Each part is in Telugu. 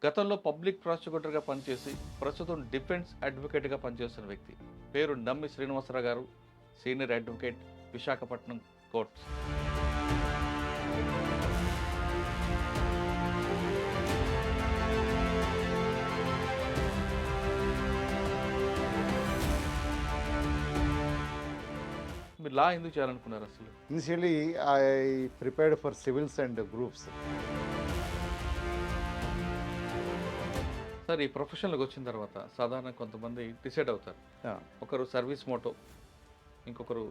గతంలో పబ్లిక్ ప్రాసిక్యూటర్గా పనిచేసి ప్రస్తుతం డిఫెన్స్ అడ్వకేట్గా పనిచేస్తున్న వ్యక్తి పేరు నమ్మి Srinivasarao garu, senior advocate, Visakhapatnam courts. మీరు లా ఎందుకు చేయాలనుకున్నారు అసలు? Initially, I prepared for civils and groups. Sir, ఈ ప్రొఫెషన్లోకి వచ్చిన తర్వాత సాధారణ కొంతమంది డిసైడ్ అవుతారు. Yeah. ఒకరు సర్వీస్ మోటో, ఇంకొకరు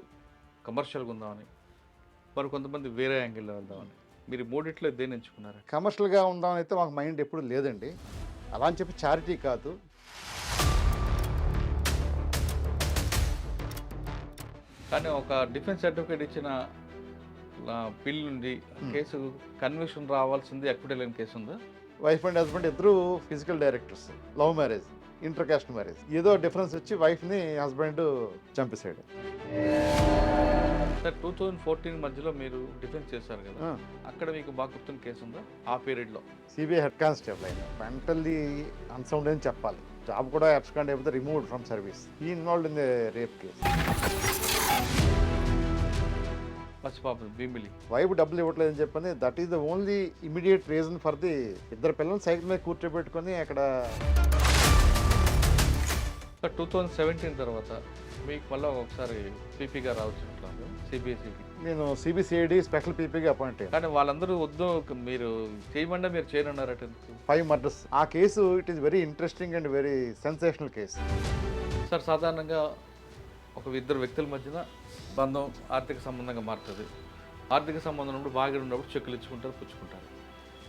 కమర్షియల్గా ఉందామని, మరి కొంతమంది వేరే యాంగిల్లో వెళ్దామని. మీరు ఈ మూడిట్లో దేన్ని ఎంచుకున్నారు? కమర్షియల్గా ఉందామని అయితే మాకు మైండ్ ఎప్పుడు లేదండి. అలా అని చెప్పి చారిటీ కాదు. కానీ ఒక డిఫెన్స్ అడ్వకేట్ ఇచ్చిన బిల్ నుండి కేసు కన్విక్షన్ రావాల్సింది ఎక్కడ లేని కేసు ఉందా? వైఫ్ అండ్ హస్బెండ్ ఇద్దరు physical directors, love marriage, inter caste marriage. ఏదో డిఫరెన్స్ వచ్చి వైఫ్ని హస్బెండ్ చంపేశాడు. సార్, 2014 మధ్యలో మీరు డిఫెన్స్ చేశారు కదా, అక్కడ మీకు బాగా గుర్తున్న కేసు ఉందా ఆ పీరియడ్లో? సిబిఐ హెడ్ కానిస్టేబుల్ అయిన మెంటల్లీ అన్సౌండ్ అని చెప్పాలి. జాబ్ కూడా అబ్స్కాండ్ అయిపోతే రిమూవ్డ్ ఫ్రమ్ సర్వీస్. ఈ involved in the rape case. పసిపాప భీమిలి వైఫ్ డబ్బులు ఇవ్వట్లేదని చెప్పని that is the only immediate reason for the ఇద్దరు పిల్లలు సైకిల్ మీద కూర్చోబెట్టుకొని అక్కడ. 2017 తర్వాత మీకు మళ్ళీ ఒకసారి పీపీగా రావచ్చు సిబిఎస్ఈకి. నేను సిబిసిఐడి స్పెషల్ పీపీగా అపాయింట్ అయ్యాను. కానీ వాళ్ళందరూ వద్దు, మీరు చేయమంటే మీరు చేయనున్నారట. 5 మర్డర్స్. ఆ case it is very interesting and very sensational case. Sir, సాధారణంగా ఒక ఇద్దరు వ్యక్తుల మధ్యన బంధం ఆర్థిక సంబంధంగా మారుతుంది. ఆర్థిక సంబంధం ఉన్నప్పుడు బాగా ఉన్నప్పుడు చెక్కులు ఇచ్చుకుంటారు, పుచ్చుకుంటారు.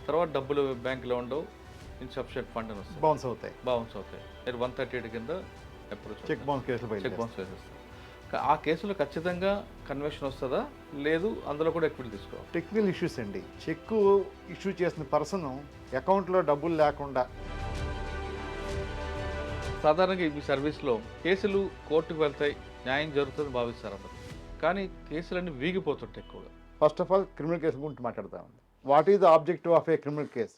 తర్వాత డబ్బులు బ్యాంకులో ఉండవు, ఇన్సఫిషియెంట్ ఫండ్ అని వస్తుంది, బౌన్స్ అవుతాయి. మీరు 138 కింద అప్రోచ్ చెక్ బౌన్స్ కేసులు చెక్ బౌన్స్ వేసేస్తారు. ఆ కేసులో ఖచ్చితంగా కన్వెక్షన్ వస్తుందా, లేదు అందులో కూడా ఎక్విటీ తీసుకోవాలి? టెక్నికల్ ఇష్యూస్ అండి. చెక్ ఇష్యూ చేసిన పర్సన్ అకౌంట్లో డబ్బులు లేకుండా. సాధారణంగా ఈ సర్వీస్లో కేసులు కోర్టుకు వెళ్తాయి, న్యాయం జరుగుతుంది భావిస్తారు అందరూ. కానీ కేసులన్నీ వీగిపోతుంటాయి ఎక్కువగా. First of all criminal case గురించి మాట్లాడతామండి. What is the objective of a criminal case?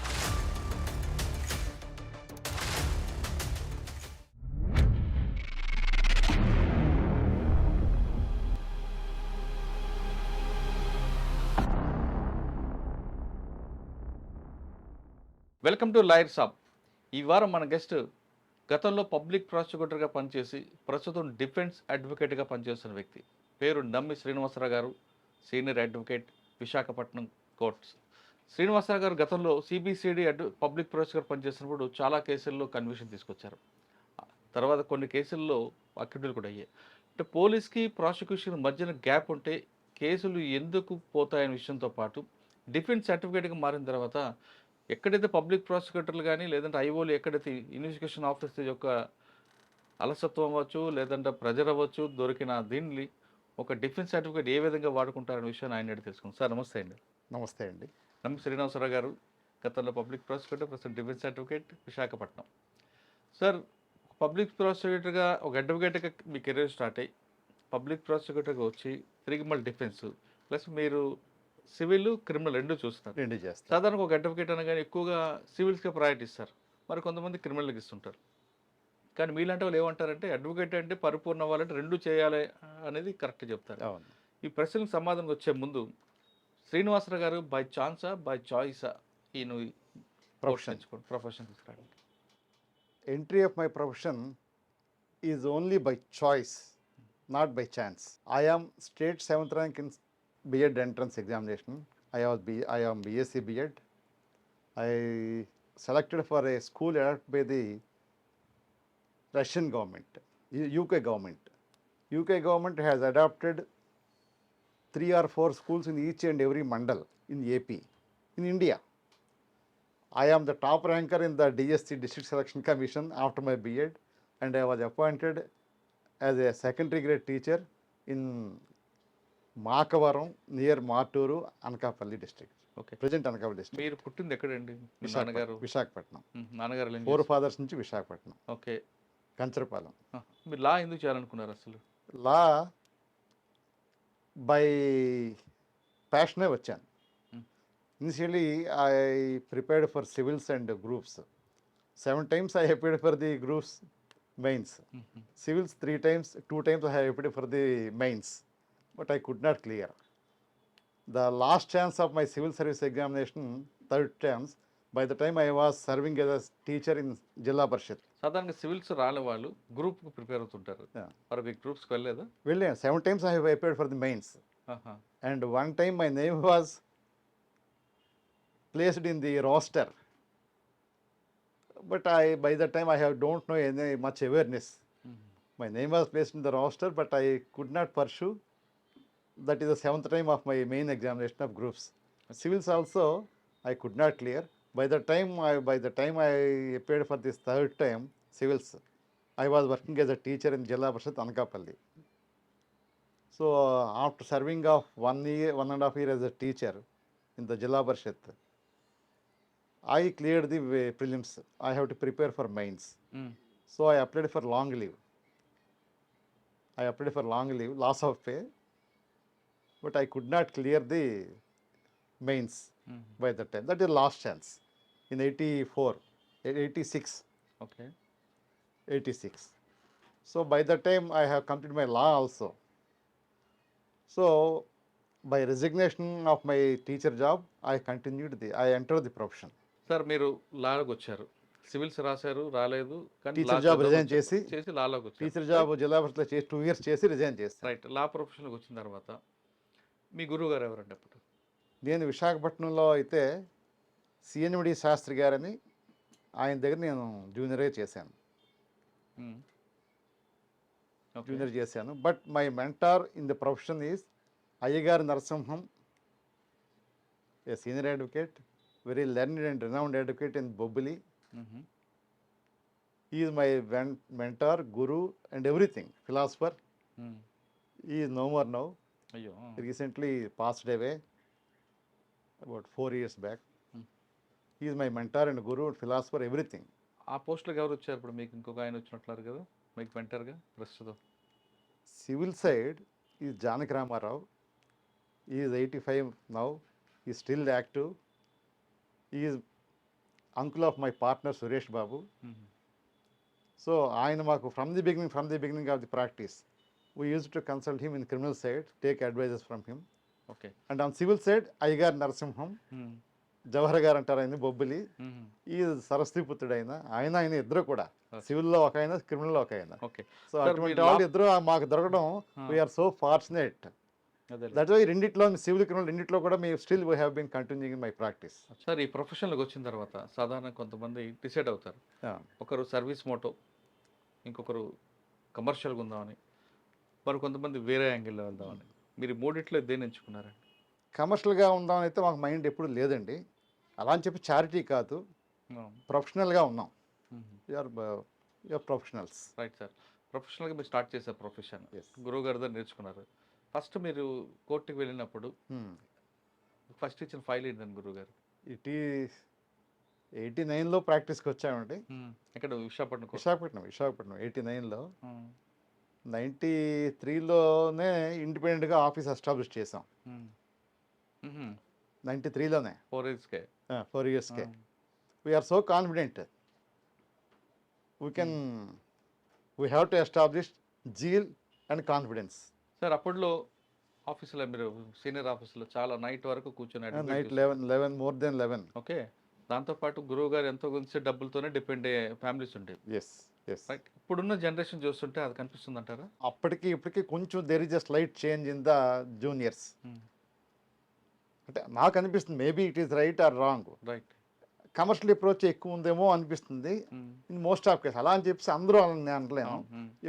Welcome to lawyer Saab. ఈ వారం మన గెస్ట్ గతంలో పబ్లిక్ ప్రాసిక్యూటర్గా పనిచేసి ప్రస్తుతం డిఫెన్స్ అడ్వకేట్గా పనిచేస్తున్న వ్యక్తి పేరు నమ్మి Srinivasarao garu, senior advocate, Visakhapatnam courts. Srinivasarao గారు గతంలో సిబిసిఐడి పబ్లిక్ ప్రాసిక్యూటర్ పనిచేసినప్పుడు చాలా కేసుల్లో కన్విక్షన్ తీసుకొచ్చారు. తర్వాత కొన్ని కేసుల్లో అక్యూటల్ కూడా అయ్యాయి. అంటే పోలీస్కి ప్రాసిక్యూషన్ మధ్యన గ్యాప్ ఉంటే కేసులు ఎందుకు పోతాయనే విషయంతో పాటు డిఫెన్స్ సర్టిఫికేట్గా మారిన తర్వాత ఎక్కడైతే పబ్లిక్ ప్రాసిక్యూటర్లు కానీ లేదంటే ఐఓలు ఎక్కడైతే ఇన్వెస్టిగేషన్ ఆఫీసర్ యొక్క అలసత్వం అవ్వచ్చు, లేదంటే ప్రెజర్ అవ్వచ్చు, దొరికిన దీన్ని ఒక డిఫెన్స్ సర్టిఫికేట్ ఏ విధంగా వాడుకుంటారనే విషయాన్ని ఆయన అడిగి తెలుసుకుందాం. సార్, నమస్తే అండి. నమస్తే అండి. నమ్మి శ్రీనివాసరావు గారు, గతంలో పబ్లిక్ ప్రాసిక్యూటర్, ప్రస్తుతం defence advocate, Visakhapatnam. Sir, public ప్రాసిక్యూటర్గా ఒక అడ్వకేట్గా మీ కెరీర్ స్టార్ట్ అయ్యి పబ్లిక్ ప్రాసిక్యూటర్గా వచ్చి తిరిగి మళ్ళీ డిఫెన్స్ ప్లస్ మీరు సివిల్, క్రిమినల్ రెండు చూస్తున్నారు. రెండు చేస్తారు. సాధారణంగా ఒక అడ్వకేట్ అనగానే ఎక్కువగా సివిల్స్కే ప్రయారిటీ ఇస్తారు, మరి కొంతమంది క్రిమినల్కి ఇస్తుంటారు. కానీ మీలాంటి వాళ్ళు ఏమంటారంటే అడ్వకేట్ అంటే పరిపూర్ణ అవ్వాలంటే రెండు చేయాలి అనేది కరెక్ట్ చెప్తారు. అవును. ఈ ప్రశ్నలకు సమాధానం వచ్చే ముందు శ్రీనివాసరావు గారు బై ఛాన్సా బై చాయిసా ఈయన ప్రొఫెషన్ తీసుకురావడానికి? Entry of my profession is only by choice, not by chance. I am state 7th rank in B.Ed entrance examination. I am BSc B.Ed. I selected for a school adopted by the Russian government, UK government. UK government has adopted 3 or 4 schools in each and every mandal in AP, in India. I am the top ranker in the DSC District Selection Commission after my B.Ed, and I was appointed as a secondary grade teacher in Makavaram near Maturu, Anakapalli district. Okay, Present Anakapalli district. మీరు పుట్టింది ఎక్కడండి? మీ నాన్నగారు? విశాఖపట్నం. నాన్నగారు 4 fathers నుంచి విశాఖపట్నం. ఓకే, కంచరపాలెం. మీరు లా ఎందుకు చేయాలనుకున్నారు అసలు? లా బై ప్యాషనే వచ్చాను. Initially, I prepared for civils and groups. 7 times I appeared for the groups mains. Civils 3 times, 2 times I have appeared for the mains, but I could not clear. The last chance of my civil service examination, third chance, by the time I was serving as a teacher in Jilla Parishad. సాధారణంగా సివిల్స్ రాని వాళ్ళు గ్రూప్కి ప్రిపేర్ అవుతుంటారు. Yeah. మరి మీకు గ్రూప్స్కి వెళ్ళలేదా? Well, 7 times I have appeared for the mains, ఆహా. and one time my name was placed in the roster. But by the time I don't know any much awareness. My name was placed in the roster, but I could not pursue. That is the 7th time of my main examination of groups. Civils also I could not clear. By the time I appeared for this third time civils, I was working as a teacher in Jilla Parishad Anakapalli. So after serving of 1 year, 1.5 year as a teacher in the Jilla Parishad, I cleared the prelims. I have to prepare for mains. Hmm. So I applied for long leave. Loss of pay, but I could not clear the mains hmm. by that time. That is last chance in 84, 86, okay. 86. So by that time I have completed my law also. So by resignation of my teacher job, I entered the profession. Sir మీరు లాలోకి వచ్చారు, సివిల్స్ రాశారు, రాలేదు, కానీ Teacher job resign చేసి చేసి లాలోకి వచ్చారు. టీచర్ జాబ్ జిల్లా పరిషత్లో చేసి 2 years చేసి రిజైన్ చేస్తాను. రైట్. లా ప్రొఫెషన్కి వచ్చిన తర్వాత మీ గురువు గారు ఎవరండి అప్పుడు? నేను విశాఖపట్నంలో అయితే సిఎన్విడి శాస్త్రి గారని ఆయన దగ్గర నేను జూనియర్గా చేశాను. మ్మ్. ఓకే. జూనియర్ చేశాను. But my mentor in the profession is Ayyagari Narasimham, a senior advocate, very learned and renowned advocate in Bobbili. Hmm. Is my mentor, guru and everything, philosopher. Hmm. Is no more now. అయ్యో. Recently passed away about 4 years back. He is my mentor and guru and philosopher, everything. ఆ పోస్టులకు ఎవరు వచ్చారు ఇప్పుడు? మీకు ఇంకొక ఆయన వచ్చినట్లున్నారు కదా మీకు మెంటర్గా ప్రస్తుతం. Civil side is Janaki Ramarao. He is 85 now. He is still active. He is uncle of my partner Suresh Babu. Hmm. So ఆయన మాకు from the beginning of the practice, we used to consult him in criminal side, take advices from him. Okay. And on civil side, Ayyar Narasimham, మ్మ్. జవహర్ గారు అంటారు ఆయన బొబ్బిలి. మ్మ్. ఈ సరస్వతిపుత్రుడు ఆయన ఇద్దరు కూడా సివిల్లో ఒక ఆయన, క్రిమినల్లో ఒక ఆయన. ఓకే. సో సార్, అటువంటి మీరు వాళ్ళు ఇద్దరు మాకు దొరకడం వీఆర్ సో ఫార్చునేట్. అదే. దట్ వై రెండిట్లో సివిల్ క్రిమినల్ రెండిట్లో కూడా మీ still we have been continuing in my practice. Sir, ఈ ప్రొఫెషన్లోకి వచ్చిన తర్వాత సాధారణ కొంతమంది డిసైడ్ అవుతారు. ఒకరు సర్వీస్ మోటో, ఇంకొకరు కమర్షియల్గా ఉందామని, మరి కొంతమంది వేరే యాంగిల్లో వెళ్దామని. మీరు ఈ మూడిట్లో దేన్ని ఎంచుకున్నారండి? కమర్షియల్గా ఉందామని అయితే మాకు మైండ్ ఎప్పుడు లేదండి. అలా అని చెప్పి చారిటీ కాదు, ప్రొఫెషనల్గా ఉన్నాం. You are professionals. Right sir. ప్రొఫెషనల్గా మీరు స్టార్ట్ చేశారు ప్రొఫెషన్, Yes. గురువు గారి దగ్గర నేర్చుకున్నారు. ఫస్ట్ మీరు కోర్టుకి వెళ్ళినప్పుడు ఫస్ట్ ఇచ్చిన ఫైల్ ఏంటండి గురువు గారు? ఇట్ ఈస్ 89లో ప్రాక్టీస్కి వచ్చామండి. ఎక్కడ? విశాఖపట్నం కోర్టు. విశాఖపట్నం 89లో. 93లోనే ఇండిపెండెంట్గా ఆఫీస్ ఎస్టాబ్లిష్ చేసాం. 93లోనే 4 yearsకే. 4 yearsకే. We are so confident we have to establish zeal and confidence. Sir, అప్పట్లో ఆఫీసులో మీరు సీనియర్ ఆఫీసులో చాలా నైట్ వరకు కూర్చొని నైట్ 11 మోర్ దెన్ 11. ఓకే. దాంతోపాటు గురువు గారు ఎంతో కొంచెం డబ్బులతోనే డిపెండ్ అయ్యే ఫ్యామిలీస్ ఉండేవి. Yes yes. రైట్. ఇప్పుడున్న జనరేషన్ చూస్తుంటే అది కనిపిస్తుంది అంటారా? అప్పటికి ఇప్పటికి కొంచెం there is a slight change in the juniors. అంటే నాకు అనిపిస్తుంది, maybe it is right or wrong. Right. Commercial approach ఎక్కువ ఉందేమో అనిపిస్తుంది ఇన్ మోస్ట్ ఆఫ్ కేస్. అలా అని చెప్పేసి అందరూ అలా నేను అనలేము,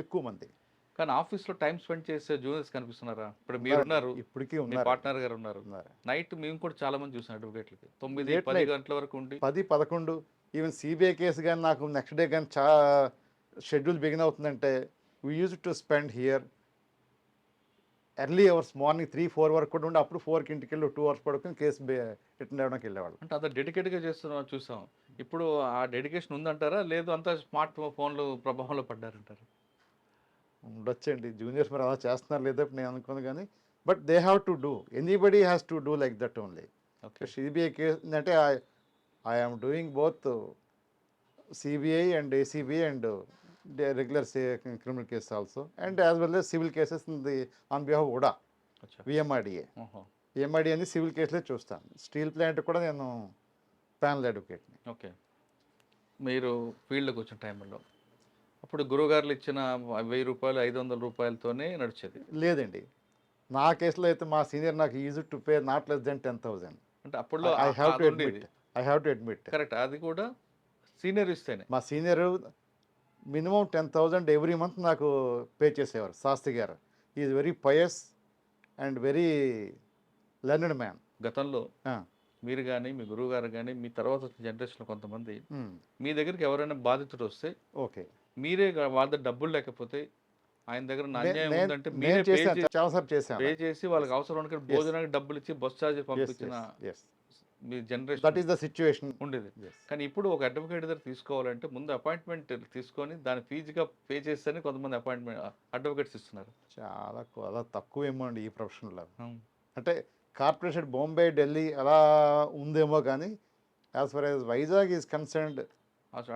ఎక్కువ మంది. కానీ ఆఫీస్లో టైం స్పెండ్ చేసే జూనియర్స్ కనిపిస్తున్నారా? ఇప్పుడు మీరు ఉన్నారు, ఇప్పటికీ మీ ఉన్నారు, పార్ట్నర్ గారు ఉన్నారు. నైట్ మేము కూడా చాలా మంది చూసాం అడ్వకేట్లకి 9-10 night. గంటల వరకు ఉండి 10-11 ఈవెన్ సిబిఐ కేసు కానీ నాకు నెక్స్ట్ డే కానీ షెడ్యూల్ బిగిన్ అవుతుందంటే we use to spend here early hours, morning 3-4 వరకు కూడా ఉండి అప్పుడు 4కి ఇంటికి వెళ్ళి 2 hours పడుకుని కేసు అటెండ్ అవ్వడానికి వెళ్ళేవాళ్ళు. అంటే అంత డెడికేట్గా చేస్తున్నా చూసాం. ఇప్పుడు ఆ డెడికేషన్ ఉందంటారా, లేదు అంతా స్మార్ట్ ఫోన్లు ప్రభావంలో పడ్డారంటారా? ఉండొచ్చండి, జూనియర్స్ మరి అలా చేస్తున్నారు లేదా నేను అనుకోను కానీ, but they have to do, anybody has to do like that only. Okay. CBI case అంటే I am doing both CBI and ACB and regular criminal cases also and as well as civil cases in the on behalf కూడా అచ్చా. విఎంఆర్డిఏ. ఓహో. విఎంఆర్డిఏ అని సివిల్ కేసులే చూస్తాను. స్టీల్ ప్లాంట్ కూడా నేను ప్యానల్ అడ్వకేట్ని. ఓకే. మీరు ఫీల్డ్కి వచ్చిన టైంలో అప్పుడు గురువుగారులు ఇచ్చిన 1000 రూపాయలు 500 రూపాయలతోనే నడిచేది. లేదండి, నా కేసులో అయితే మా సీనియర్ నాకు easy to pay not less than 10,000. అంటే అప్పుడులో ఐ హ్యావ్ టు అది అడ్మిట్, ఉండేది. I have to admit. Correct, అది కూడా సీనియర్ ఇస్తేనే. మా సీనియర్ మినిమం 10,000 ఎవ్రీ మంత్ నాకు పే చేసేవారు. శాస్త్రి గారు is very pious and very learned man. గతంలో మీరు కానీ మీ గురువు గారు కానీ మీ తర్వాత వచ్చిన జనరేషన్ కొంతమంది మీ దగ్గరికి ఎవరైనా బాధితుడు వస్తే ఓకే, మీరే వాళ్ళ దగ్గర డబ్బులు లేకపోతే ఆయన దగ్గర నా అన్యాయం ఉందంటే మీరే నేను పే చేశాను, చాలాసార్లు చేశాను. చేసి వాళ్ళకి అవసరం అనుకుని భోజనానికి డబ్బులు ఇచ్చి బస్ ఛార్జ్ పంపించిన me that generation is the situation. ఉండేది. కానీ ఇప్పుడు ఒక అడ్వకేట్ దగ్గర తీసుకోవాలంటే ముందు అపాయింట్మెంట్ తీసుకొని దాని ఫీజుగా పే చేస్తేనే కొంతమంది అపాయింట్మెంట్ అడ్వకేట్స్ ఇస్తున్నారు. చాలా తక్కువ ఏమో అండి ఈ ప్రొఫెషన్లో. అంటే కార్పొరేషన్ బాంబే ఢిల్లీ అలా ఉందేమో కానీ as for as Vizag is concerned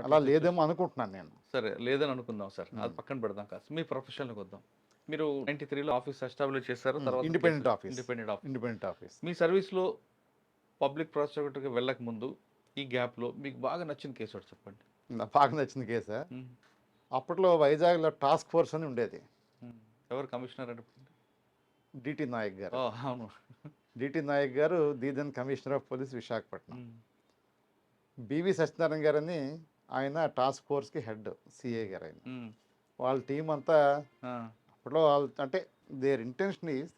అలా లేదేమో అనుకుంటున్నాను నేను. సరే, లేదని అనుకుందాం సార్, అది పక్కన పెడదాం. కాదు, మీ ప్రొఫెషన్కి వద్దాం. మీరు 93లో ఆఫీస్ ఎస్టాబ్లిష్ చేశారు. తర్వాత ఇండిపెండెంట్ ఆఫీస్. Independent office. మీ సర్వీస్లో పబ్లిక్ ప్రాసిక్యూటర్కి వెళ్ళక ముందు ఈ గ్యాప్లో మీకు బాగా నచ్చిన కేసు ఒకటి చెప్పండి. నాకు బాగా నచ్చిన కేసా, అప్పట్లో వైజాగ్లో టాస్క్ ఫోర్స్ అని ఉండేది. ఎవరు కమిషనర్ అంటే? డిటి నాయక్ గారు. అవును. DT Naik garu the then commissioner of police Visakhapatnam. BV Satyanarayana గారని ఆయన టాస్క్ ఫోర్స్కి హెడ్, సిఏ గారు ఆయన. వాళ్ళ టీం అంతా అప్పట్లో వాళ్ళు అంటే there intention is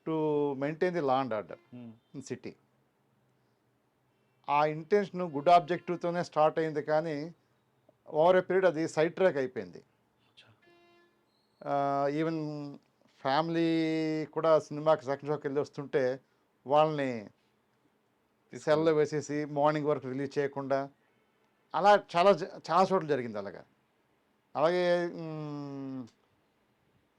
to maintain the law and order in city. ఆ ఇంటెన్షన్ గుడ్ ఆబ్జెక్టివ్తోనే స్టార్ట్ అయింది, కానీ ఓవర్ ఏ పీరియడ్ అది సైడ్ ట్రాక్ అయిపోయింది. ఈవెన్ ఫ్యామిలీ కూడా సినిమాకి సెకండ్ షోకి వెళ్ళి వస్తుంటే వాళ్ళని సెల్లో వేసేసి మార్నింగ్ వరకు రిలీజ్ చేయకుండా అలా చాలా చాలా చోట్ల జరిగింది అలాగా. అలాగే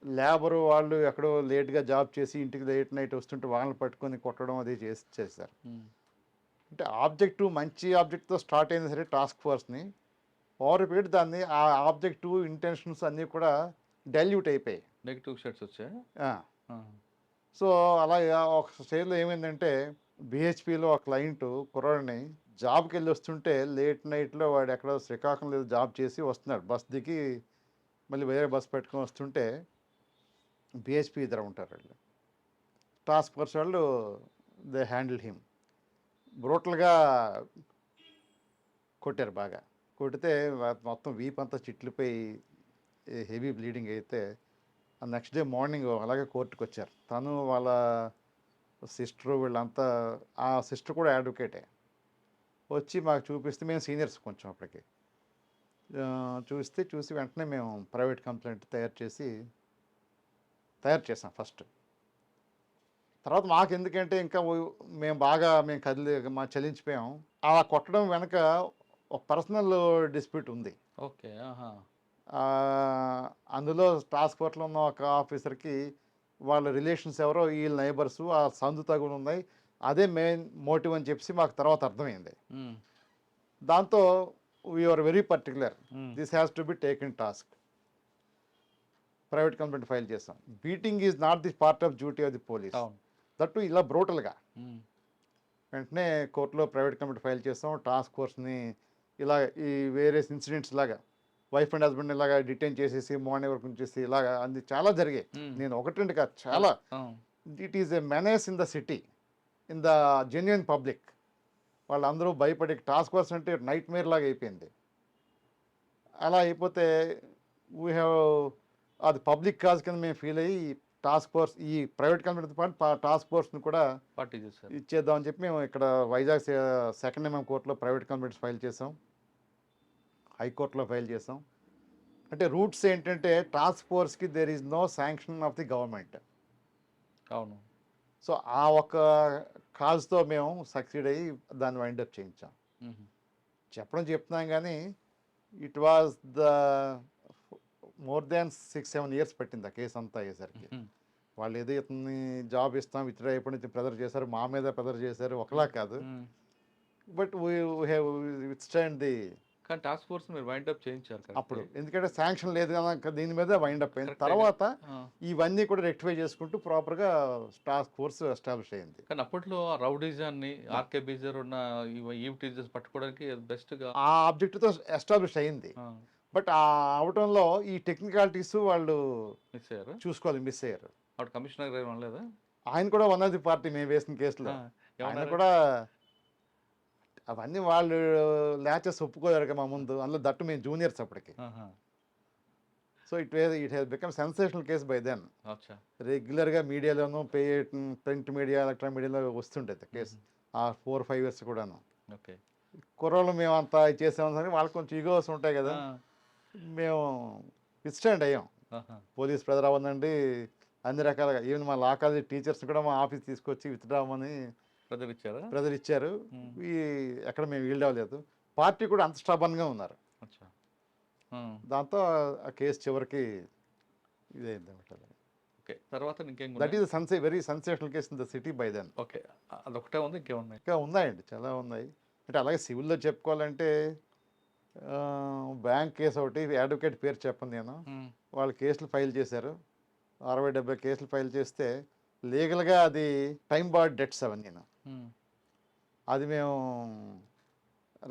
లేబరు వాళ్ళు ఎక్కడో లేట్గా జాబ్ చేసి ఇంటికి లేట్ నైట్ వస్తుంటే వాళ్ళని పట్టుకొని కొట్టడం అది చేశారు. అంటే ఆబ్జెక్టివ్ మంచి ఆబ్జెక్ట్తో స్టార్ట్ అయినా సరే టాస్క్ ఫోర్స్ని ఓవర్ పీరియడ్ దాన్ని ఆ ఆబ్జెక్టివ్ ఇంటెన్షన్స్ అన్నీ కూడా డైల్యూట్ అయిపోయాయి, నెగిటివ్ షేడ్స్ వచ్చాయి. సో అలా ఒక స్టేజ్లో ఏమైందంటే బిహెచ్పిలో ఒక క్లయింట్ కుర్రాడిని జాబ్కి వెళ్ళి వస్తుంటే లేట్ నైట్లో వాడు ఎక్కడో శ్రీకాకుళం లేదు జాబ్ చేసి వస్తున్నాడు, బస్ దిగి మళ్ళీ వేరే బస్ పెట్టుకొని వస్తుంటే బిహెచ్పి ఇద్దరు ఉంటారు వాళ్ళు, టాస్క్ ఫోర్స్ వాళ్ళు దే హ్యాండిల్ హిమ్. బ్రూటల్గా కొట్టారు, బాగా కొడితే మొత్తం వీప్ అంతా చిట్లిపోయి హెవీ బ్లీడింగ్ అయితే నెక్స్ట్ డే మార్నింగ్ అలాగే కోర్టుకు వచ్చారు. తను వాళ్ళ సిస్టరు వీళ్ళంతా, ఆ సిస్టర్ కూడా అడ్వకేటే, వచ్చి మాకు చూపిస్తే మేము సీనియర్స్ కొంచెం అప్పటికి చూసి వెంటనే మేము ప్రైవేట్ కంప్లైంట్ తయారు చేసాం ఫస్ట్. తర్వాత మాకు ఎందుకంటే ఇంకా మేము చెల్లించిపోయాం. అలా కొట్టడం వెనక ఒక పర్సనల్ డిస్ప్యూట్ ఉంది. ఓకే. అందులో టాస్క్ ఫోర్స్లో ఉన్న ఒక ఆఫీసర్కి వాళ్ళ రిలేషన్స్ ఎవరో వీళ్ళ నైబర్స్ ఆ సందు తగులు ఉన్నాయి, అదే మెయిన్ మోటివ్ అని చెప్పి మాకు తర్వాత అర్థమైంది. దాంతో we are very particular, this has to be taken task. Private complaint file చేస్తాం. Beating is not the part of duty of the police, that ఇలా బ్రూటల్గా. వెంటనే కోర్టులో ప్రైవేట్ కంప్లైంట్ ఫైల్ చేస్తాం. టాస్క్ ఫోర్స్ని ఇలా ఈ వేరియస్ ఇన్సిడెంట్స్ లాగా వైఫ్ అండ్ హస్బెండ్ ఇలాగా డిటైన్ చేసేసి మార్నింగ్ వరకు ఉంచేసి ఇలాగా అది చాలా జరిగాయి. నేను ఒకటి కాదు, చాలా. It is a menace in the city, in the genuine public. వాళ్ళందరూ భయపడి టాస్క్ ఫోర్స్ అంటే నైట్ మేర్ లాగా అయిపోయింది. అలా అయిపోతే వీ హ్యావ్ అది పబ్లిక్ కాజ్ కింద మేము ఫీల్ అయ్యి టాస్క్ ఫోర్స్ ఈ ప్రైవేట్ కంపెనీతో పాటు టాస్క్ ఫోర్స్ని కూడా ఇచ్చేద్దామని చెప్పి మేము ఇక్కడ వైజాగ్ సెకండ్ ఎంఎం కోర్టులో ప్రైవేట్ కంప్లైంట్స్ ఫైల్ చేసాం, హైకోర్టులో ఫైల్ చేసాం. అంటే రూట్స్ ఏంటంటే టాస్క్ ఫోర్స్కి there is no sanction of the government. అవును. సో ఆ ఒక కాజ్తో మేము సక్సీడ్ అయ్యి దాన్ని వైండప్ చేయించాం. చెప్తున్నాం కానీ it was the more than 6-7 years పట్టింది ఆ కేసు అంతా అయ్యేసరికి. వాళ్ళు ఏదో ఇతన్ని జాబ్ ఇస్తాం విత్డ్రా అయిపోయి నుంచి ప్రెజర్ చేశారు, మా మీద ప్రెజర్ చేశారు, ఒకలా కాదు. But we have withstand the. కానీ టాస్క్ ఫోర్స్ మీరు వైండ్ అప్ చేయించారు కరెక్టే. అప్పుడు ఎందుకంటే శాంక్షన్ లేదు కనుక దీని మీద వైండ్ అప్ అయింది. కరెక్టే. తర్వాత ఆ. ఇవన్నీ కూడా రెక్టిఫై చేసుకుంటూ ప్రాపర్గా టాస్క్ ఫోర్స్ ఎస్టాబ్లిష్ అయింది. కానీ అప్పట్లో ఆ రౌడిజాన్ని ఆర్కే బీజర్ ఉన్న ఈవ్ టీచర్స్ పట్టుకోవడానికి బెస్ట్గా. ఆ ఆబ్జెక్ట్తో ఎస్టాబ్లిష్ అయింది. బట్ ఆ అవటంలో ఈ టెక్నికాలిటీస్ వాళ్ళు మిస్ అయ్యారు. చూసుకోవాలి, మిస్ అయ్యారు. అప్పుడు కమిషనర్ గారు అనలేదా? ఆయన కూడా వన్ ఆఫ్ ది పార్టీ మేము వేసిన కేసులో. ఆ, ఆయన ఏమన్నారు? కూడా అవన్నీ వాళ్ళు ల్యాచెస్ ఒప్పుకోలేరు కదా మా ముందు. అందులో దట్టు మేము జూనియర్స్ అప్పటికి. ఆహా. So it has become sensational case by then. అచ్చా. రెగ్యులర్గా మీడియాలోనూ ప్రింట్ మీడియా, ఎలక్ట్రానిక్ మీడియాలో వస్తుంటుంది కేసు. ఆ 4-5 years కూడాను. ఓకే. కుర్రోళ్ళు మేము అంతా చేసామని సరే వాళ్ళకి కొంచెం ఈగోస్ ఉంటాయి కదా. మేము విత్స్టాండ్ అయ్యాం. పోలీస్ ప్రెజర్ అవ్వదండి, అన్ని రకాలుగా. ఈవెన్ మా లా కాలేజ్ టీచర్స్ కూడా మా ఆఫీస్ తీసుకొచ్చి విత్డ్రామని ప్రజలిచ్చారా? ప్రెజర్ ఇచ్చారు. ఈ ఎక్కడ మేము ఈల్డ్ అవ్వలేదు. పార్టీ కూడా అంత స్టబన్గా ఉన్నారు. అచ్చా. దాంతో ఆ కేసు చివరికి ఇదైంది అనమాట. ఓకే. తర్వాత ఇంకేం that is very sensational case in the city by then. Okay. అదొకటే ఉంది, ఇంకేమున్నాయి? ఇంకా ఉన్నాయండి, చాలా ఉన్నాయి. అంటే అలాగే సివిల్లో చెప్పుకోవాలంటే బ్యాంక్ కేసు ఒకటి, అడ్వకేట్ పేరు చెప్పను నేను. వాళ్ళు కేసులు ఫైల్ చేశారు, 60-70 కేసులు ఫైల్ చేస్తే లీగల్గా అది టైం బార్డ్ డెట్స్ అవన్నీ. అది మేము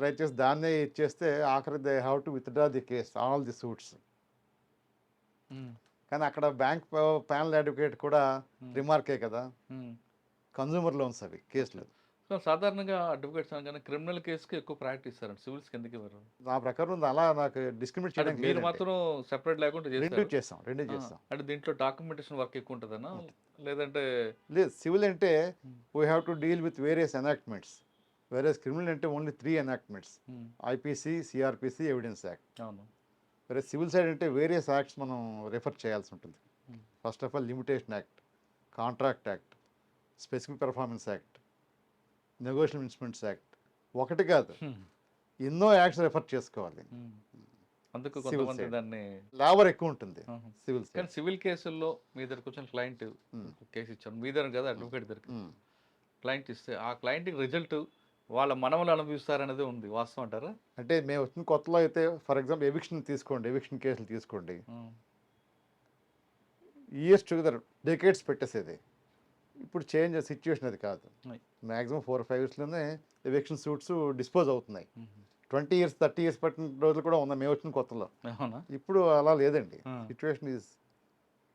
రైట్ చేసి దాన్నే ఇచ్చేస్తే ఆఖరి they have to withdraw the case, all the suits. కానీ అక్కడ బ్యాంక్ ప్యానల్ అడ్వకేట్ కూడా రిమార్కే కదా, కన్జ్యూమర్ లోన్స్ అవి కేసులు. సో సాధారణంగా అడ్వకేట్స్ అనగానే క్రిమినల్ కేసుకి ఎక్కువ ప్రాక్టీస్ ఇస్తారండి, సివిల్స్కి ఎందుకు ఇవ్వరు? నా ప్రకారం ఉంది. అలా నాకు డిస్క్రిమినేట్ అంటే చేయడానికి మీరు లేదండి. మాత్రం సెపరేట్ లేకుండా రెండు చేస్తారు. చేస్తాం. అంటే దీంట్లో డాక్యుమెంటేషన్ వర్క్ ఎక్కువ ఉంటుందనా, లేదంటే? లేదు, సివిల్ అంటే we have to deal with various enactments, various criminal అంటే only 3 enactments: IPC, CrPC, evidence act. అవును. వేరే సివిల్ సైడ్ అంటే వేరియస్ యాక్ట్స్ మనం రిఫర్ చేయాల్సి ఉంటుంది. First of all limitation act, contract act, specific performance act, negotiable instruments act. ఒకటి కాదు, ఎన్నో యాక్ట్స్ రెఫర్ చేసుకోవాలి. అందుకు Civil కొంతమంది side. దాన్ని. లేబర్ ఎక్కువ ఉంటుంది సివిల్ కానీ సివిల్ కేసుల్లో మీ దగ్గరకు వచ్చిన క్లయింట్ కేసు ఇచ్చాను, మీ దగ్గర కదా అడ్వకేట్ దగ్గర క్లయింట్ ఇస్తే ఆ క్లయింట్కి రిజల్ట్ వాళ్ళ మనవలు అనుభవిస్తారనేది ఉంది, వాస్తవం అంటారా? అంటే మేము వచ్చిన కొత్తలో అయితే ఫర్ ఎగ్జాంపుల్ ఎవిక్షన్ తీసుకోండి, ఎవిక్షన్ కేసులు తీసుకోండి, ఇయర్స్ టుగెదర్ డెకేడ్స్ పెట్టేసేది. ఇప్పుడు చేంజ్ సిచ్యువేషన్ అది కాదు. మ్యాక్సిమం 4-5 yearsలోనే ఎవిక్షన్ సూట్స్ డిస్పోజ్ అవుతున్నాయి. 20 years 30 years పట్టిన రోజులు కూడా ఉన్నాయి మేము వచ్చిన కొత్తలో. అవునా? ఇప్పుడు అలా లేదండి. Situation is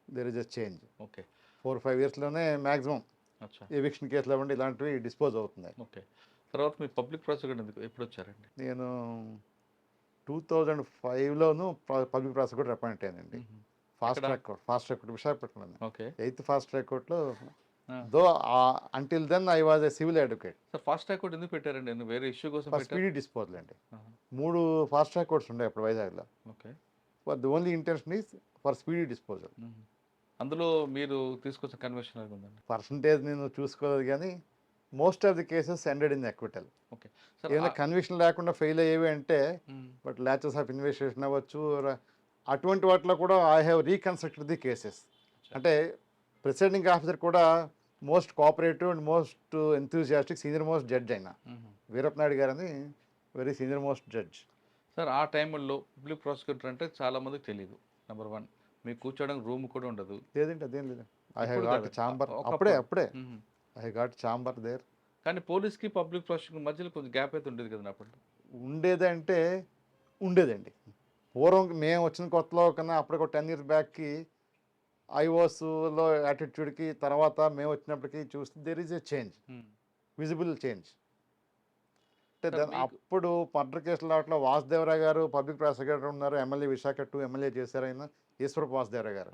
there is a change. Okay. 4-5 yearsలోనే మ్యాక్సిమం అచ్చా. ఎవిక్షన్ కేసులు అవ్వండి ఇలాంటివి డిస్పోజ్ అవుతున్నాయి. ఓకే. తర్వాత మీ పబ్లిక్ ప్రాసిక్యూటర్ ఎందుకు ఎప్పుడు వచ్చారండి? నేను 2005లోను పబ్లిక్ ప్రాసిక్యూటర్ అపాయింట్ అయ్యానండి. Fast track court Visakhapatnam. Okay. 8th fast track కోర్ట్లో. Though until then I was a civil advocate. Sir fast track court ఎందుకు పెట్టారండి? వేరే ఇష్యూ కోసం ఫర్ పెట్టారు? స్పీడీ డిస్పోజల్ అండి. 3 ఫాస్ట్ ట్రాక్ కోర్ట్స్ ఉండే అప్పుడు వైజాగ్లో. Okay. For the only intention is for speedy disposal. అందులో మీరు తీసుకొచ్చిన కన్వెన్షన్ ఉందండి? పర్సంటేజ్ నేను చూసుకోలేదు కానీ most of the cases ended in acquittal. Okay. Sir ఏమైనా కన్విక్షన్ లేకుండా ఫెయిల్ అయ్యేవి అంటే బట్ ల్యాచెస్ ఆఫ్ ఇన్వెస్టిగేషన్ అవ్వచ్చు, అటువంటి వాటిలో కూడా I have reconstructed the cases. అంటే ప్రిసైడింగ్ ఆఫీసర్ కూడా most cooperative and most enthusiastic senior most judge అయినా వీరప్ప నాయుడు గారు అని very senior most judge. Sir ఆ టైంలో పబ్లిక్ ప్రాసిక్యూటర్ అంటే చాలా మందికి తెలియదు. నెంబర్ 1, మీకు కూర్చోడానికి రూమ్ కూడా ఉండదు. లేదంటే అదేం లేదు. ఐ హ్యావ్ ఇప్పుడు గాట్ కాదు. ఛాంబర్. ఒకప్పుడు. అప్పుడే I have got chamber there. కానీ పోలీస్కి పబ్లిక్ ప్రాసిక్యూటర్ మధ్యలో కొంచెం గ్యాప్ అయితే ఉండేది కదా అప్పుడు? ఉండేదంటే ఉండేదండి. పూర్వం మేము వచ్చిన కొత్తలో కన్నా అప్పటికి ఒక 10 years బ్యాక్కి ఐఓస్లో యాటిట్యూడ్కి తర్వాత మేము వచ్చినప్పటికీ చూస్తే there is a change, visible change. అంటే సార్, మీకు- అప్పుడు మర్డర్ కేసులు వాటిలో వాసుదేవరావు గారు పబ్లిక్ ప్రాసిక్యూటర్ ఉన్నారు. ఎమ్మెల్యే విశాఖ 2 ఎమ్మెల్యే చేశారు ఆయన, ఈశ్వరపు వాసుదేవరావు గారు.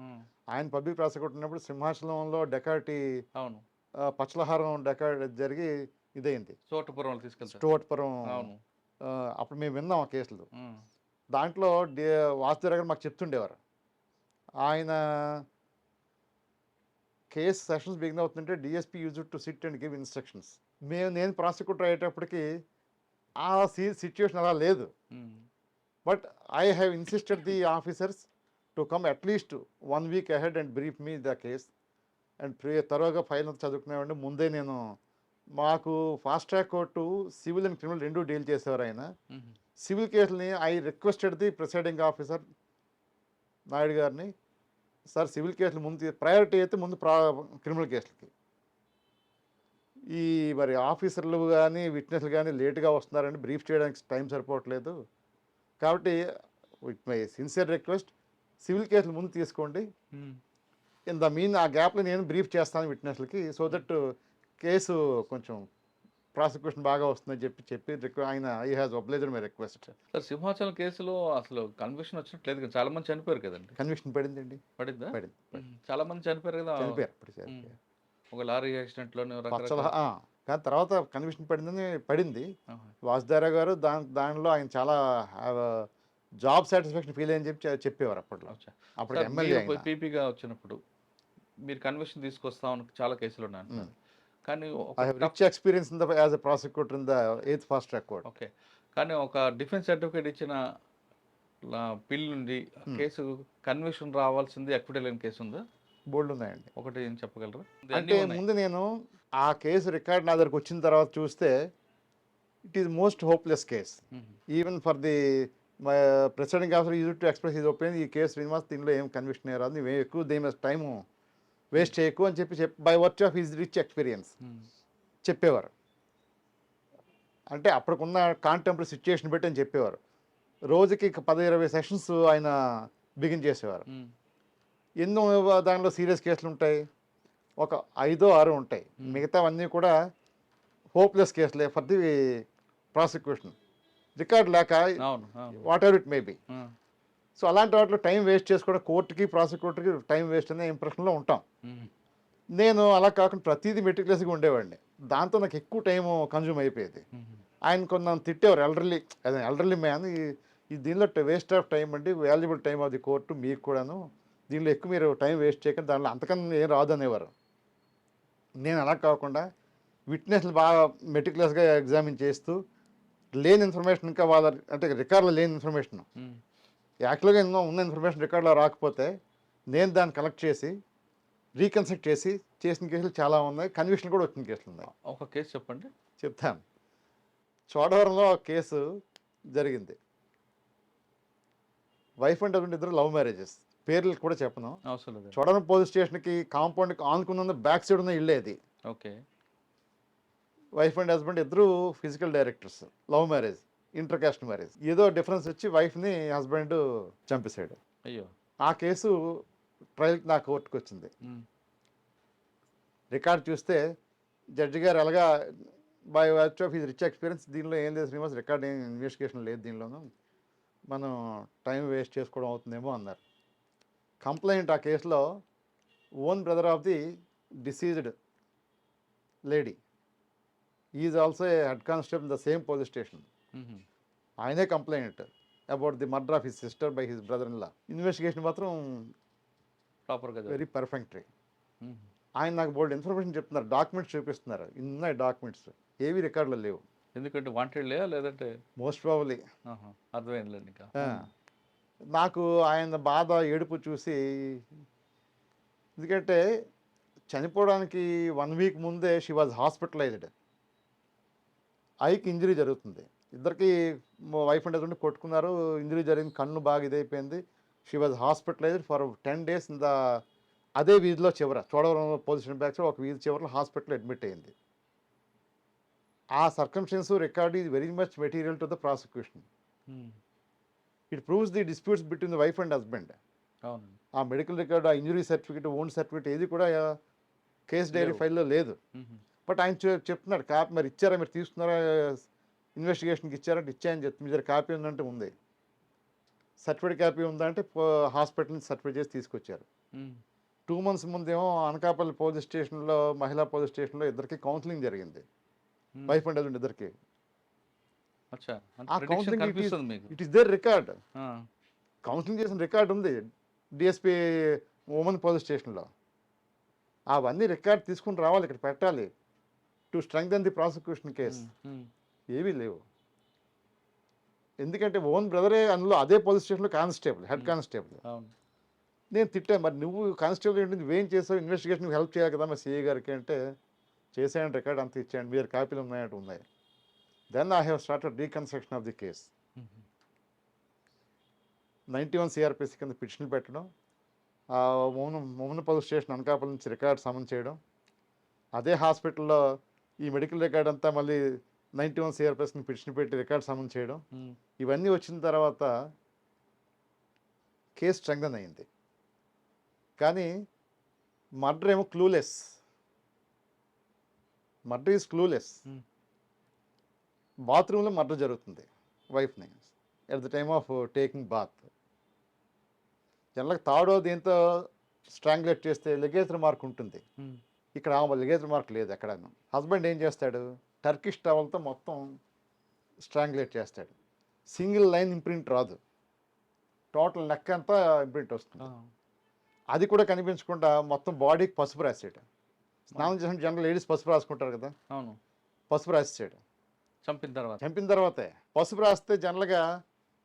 ఆయన పబ్లిక్ ప్రాసిక్యూటర్ ఉన్నప్పుడు సింహాచలంలో డెకాటి అవును. పచ్చలహారం డెకాట్ జరిగి ఇదైంది. చోటపురం తీసుకెళ్తారు. స్టోట్పురం. అవును. అప్పుడు మేము విన్నాం ఆ కేసులు. దాంట్లో వాసుదేవరావు గారు మాకు చెప్తుండేవారు. ఆయన కేసు సెషన్స్ బిగిన్ అవుతుంటే DSP use to sit and give instructions. నేను ప్రాసిక్యూటర్ అయ్యేటప్పటికి ఆ సిచ్యువేషన్ అలా లేదు. But I have insisted the officers to come at least 1 week ahead and brief me the case and తరువుగా ఫైల్ అంతా చదువుకునేవాడిని. ముందే నేను మాకు fast track court civil and criminal 2 deal చేసేవారు ఆయన. సివిల్ కేసులని I requested the presiding officer Naidu గారిని, సార్ సివిల్ కేసులు ముందు ప్రయారిటీ అయితే ముందు క్రిమినల్ కేసులకి. ఈ మరి ఆఫీసర్లు కానీ విట్నెస్లు కానీ లేటుగా వస్తున్నారండి, బ్రీఫ్ చేయడానికి టైం సరిపోవట్లేదు. కాబట్టి with my sincere request civil కేసులు ముందు తీసుకోండి. ఇన్ ద మీన్ ఆ గ్యాప్లో నేను బ్రీఫ్ చేస్తాను విట్నెస్లకి, సో దట్ కేసు కొంచెం ప్రాసిక్యూషన్ బాగా వస్తుందని చెప్పి ఆయన I has obliged my request. Sir Simhachalam కేసులో అసలు కన్విక్షన్ వచ్చినట్లేదు కదా, చాలా మంది చనిపోయారు కదండి. కన్విక్షన్ పడిందండి, పడిందా? పడింది. చాలా మంది చనిపోయారు కదా. చనిపోయారు ఇప్పుడు ఒక లారీ యాక్సిడెంట్లోనే కానీ తర్వాత కన్విక్షన్ పడింది. వాసుదేవరా గారు దానిలో ఆయన చాలా జాబ్ సాటిస్ఫాక్షన్ ఫీల్ అని చెప్పేవారు అప్పట్లో. అప్పుడు ఎమ్మెల్యే పీపీగా వచ్చినప్పుడు మీరు కన్విక్షన్ తీసుకొస్తామని చాలా కేసులు ఉన్నాయి అంటున్నారు. కానీ I have rich experience in the as a prosecutor in the 8th fast track court. Okay, కానీ ఒక డిఫెన్స్ సర్టిఫికేట్ ఇచ్చిన పిల్ నుండి కేసు కన్విక్షన్ రావాల్సింది ఎక్విటల్ లేని కేసు ఉందా? బోల్డ్ ఉన్నాయండి. ఒకటి ఏం చెప్పగలరా? అంటే ముందు నేను ఆ కేసు రికార్డ్ నా దగ్గరకు వచ్చిన తర్వాత చూస్తే it is most hopeless case. Even for the president officer use to express his opinion, ఈ కేసు శ్రీనివాస్ దీనిలో ఏం కన్విక్షన్ రాదు, నువ్వు ఎక్కువ దీని టైము వేస్ట్ చేయకు అని చెప్పి by virtue of his rich experience చెప్పేవారు. అంటే అప్పటికున్న కాంటెంపరీ సిచ్యుయేషన్ బట్టి అని చెప్పేవారు. రోజుకి 10-20 సెషన్స్ ఆయన బిగిన్ చేసేవారు. ఎన్నో దానిలో సీరియస్ కేసులు ఉంటాయి, ఒక 5-6 ఉంటాయి, మిగతావన్నీ కూడా హోప్లెస్ కేసులే ఫర్ ది ప్రాసిక్యూషన్. రికార్డ్ లేక whatever it may be. So అలాంటి వాటిలో టైం వేస్ట్ చేసుకోవడం కోర్టుకి ప్రాసిక్యూటర్కి టైం వేస్ట్ అనే ఇంప్రెషన్లో ఉంటాం. నేను అలా కాకుండా ప్రతిదీ మెటిక్యులస్గా ఉండేవాడిని, దాంతో నాకు ఎక్కువ టైం కన్జ్యూమ్ అయిపోయేది. ఆయన కొంత తిట్టేవారు, ఎల్డర్లీ మ్యాన్, ఈ దీనిలో వేస్ట్ ఆఫ్ టైం అండి, valuable time of the court మీకు కూడాను, దీనిలో ఎక్కువ మీరు టైం వేస్ట్ చేయకుండా దానిలో అంతకన్నా ఏం రాదు అనేవారు. నేను అలా కాకుండా విట్నెస్లు బాగా మెటిక్యులస్గా ఎగ్జామిన్ చేస్తూ లేని ఇన్ఫర్మేషన్, ఇంకా వాళ్ళ అంటే రికార్డులో లేని ఇన్ఫర్మేషన్, యాక్చువల్గా ఎన్నో ఉన్న ఇన్ఫర్మేషన్ రికార్డులో రాకపోతే నేను దాన్ని కలెక్ట్ చేసి రీకన్స్ట్రక్ట్ చేసిన కేసులు చాలా ఉన్నాయి, కన్విక్షన్ కూడా వచ్చిన కేసులు ఉన్నాయి. ఒక కేసు చెప్పండి. చెప్తాను. చోడవరంలో ఒక కేసు జరిగింది. వైఫ్ అండ్ హస్బెండ్ ఇద్దరు లవ్ మ్యారేజెస్, పేర్లు కూడా చెప్పను. చోడవరం పోలీస్ స్టేషన్కి కాంపౌండ్కి ఆనుకున్న బ్యాక్ సైడ్ ఉన్న ఇల్లే అది. ఓకే. వైఫ్ అండ్ హస్బెండ్ ఇద్దరు physical directors, love marriage, inter caste marriage. ఏదో డిఫరెన్స్ వచ్చి వైఫ్ని హస్బెండ్ చంపేశాడు. అయ్యో. ఆ కేసు ట్రయల్కి నా కోర్టుకు వచ్చింది. రికార్డ్ చూస్తే జడ్జి గారు ఎలాగా by virtue of his rich experience, దీనిలో ఏం లేదు శ్రీనివాస్, రికార్డ్ ఏం ఇన్వెస్టిగేషన్ లేదు, దీనిలోనూ మనం టైం వేస్ట్ చేసుకోవడం అవుతుందేమో అన్నారు. కంప్లైంట్ ఆ కేసులో own brother of the deceased lady, is also a head constable in the same police station. ఆయనే complaint about the murder of his sister by his brother in law. Investigation మాత్రం ప్రాపర్గా వెరీ పర్ఫెక్టరీ. ఆయన నాకు బోల్డ్ ఇన్ఫర్మేషన్ చెప్తున్నారు, డాక్యుమెంట్స్ చూపిస్తున్నారు, ఉన్నాయి డాక్యుమెంట్స్, ఏవి రికార్డులో లేవు. ఎందుకంటే వాంటెడ్ లేదా, లేదంటే మోస్ట్ ప్రాబబ్లీ. అర్థమైందండి. ఇంకా నాకు ఆయన బాధ ఏడుపు చూసి, ఎందుకంటే చనిపోవడానికి 1 వీక్ ముందే షీ వాజ్ హాస్పిటలైజ్డ్. ఐకి ఇంజరీ జరుగుతుంది, ఇద్దరికి వైఫ్ అండ్ హస్బెండ్ కొట్టుకున్నారు, ఇంజరీ జరిగింది, కన్ను బాగా ఇదైపోయింది. She was hospitalised for 10 days in the అదే వీధిలో చివర, Chodavaram police station back side ఒక వీధి చివరిలో హాస్పిటల్ అడ్మిట్ అయింది. ఆ circumstance record is very much material to the prosecution. It proves the disputes between the wife and husband. ఆ మెడికల్ రికార్డ్, ఆ ఇంజరీ సర్టిఫికేట్, ఓన్ సర్టిఫికేట్ ఏది కూడా కేస్ డైరీ ఫైల్లో లేదు. బట్ ఆయన చెప్తున్నాడు, కాపీ మరి ఇచ్చారా, మీరు తీసుకున్నారా, ఇన్వెస్టిగేషన్కి ఇచ్చారంటే ఇచ్చాయని చెప్తుంది. మీ దగ్గర కాపీ ఉందంటే ఉంది, సర్టిఫికేట్ కాపీ ఉందంటే హాస్పిటల్ నుంచి సర్టిఫికేట్ చేసి తీసుకొచ్చారు. 2 months ముందేమో అనకాపల్లి పోలీస్ స్టేషన్లో, మహిళా పోలీస్ స్టేషన్లో ఇద్దరికి కౌన్సిలింగ్ జరిగింది, వైఫ్ అండ్ హస్బెండ్ ఇద్దరికి. ఆ counselling it is there record, counselling చేసిన రికార్డ్ ఉంది డిఎస్పీ ఉమెన్ పోలీస్ స్టేషన్లో. అవన్నీ రికార్డ్ తీసుకుని రావాలి, ఇక్కడ పెట్టాలి to strengthen the prosecution case. ఏవీ లేవు, ఎందుకంటే ఓన్ బ్రదరే అందులో అదే పోలీస్ స్టేషన్లో కానిస్టేబుల్, హెడ్ కానిస్టేబుల్. నేను తిట్టాను, మరి నువ్వు కానిస్టేబుల్ ఏంటి, నువ్వేం చేసావు, ఇన్వెస్టిగేషన్ హెల్ప్ చేయాలి కదా మా సిఐ గారికి అంటే, చేసాయండి రికార్డ్ అంతా ఇచ్చాయండి, మీరు కాపీలు ఉన్నాయంటే ఉన్నాయి. Then I have started reconstruction of the case. 91 CRPC కింద పిటిషన్ పెట్టడం, ఆ మోమనపల్లి స్టేషన్ అనకాపల్లి నుంచి రికార్డ్ సమన్ చేయడం, అదే హాస్పిటల్లో ఈ మెడికల్ రికార్డ్ అంతా మళ్ళీ 91 సిఆర్పిఎస్ని పిటిషన్ పెట్టి రికార్డ్ సమన్ చేయడం, ఇవన్నీ వచ్చిన తర్వాత కేసు స్ట్రెంగ్థన్ అయింది. కానీ మర్డర్ ఏమో క్లూలెస్. Murder is clueless. బాత్రూంలో మర్డర్ జరుగుతుంది వైఫ్ని at the time of taking bath. జనరల్గా తాడో దీంతో స్ట్రాంగులేట్ చేస్తే లెగేజ్ మార్క్ ఉంటుంది. ఇక్కడ లెగేజ్ మార్క్ లేదు ఎక్కడ. హస్బెండ్ ఏం చేస్తాడు, టర్కిష్ టవల్తో మొత్తం స్ట్రాంగులేట్ చేస్తాడు. సింగిల్ లైన్ ఇంప్రింట్ రాదు, టోటల్ నెక్ అంతా ఇంప్రింట్ వస్తుంది. అది కూడా కనిపించకుండా మొత్తం బాడీకి పసుపు రాసాడు. స్నానం చేసిన జనరల్ లేడీస్ పసుపు రాసుకుంటారు కదా, అవును, పసుపు రాసాడు. చంపిన తర్వాతే పసుపు రాస్తే జనరల్గా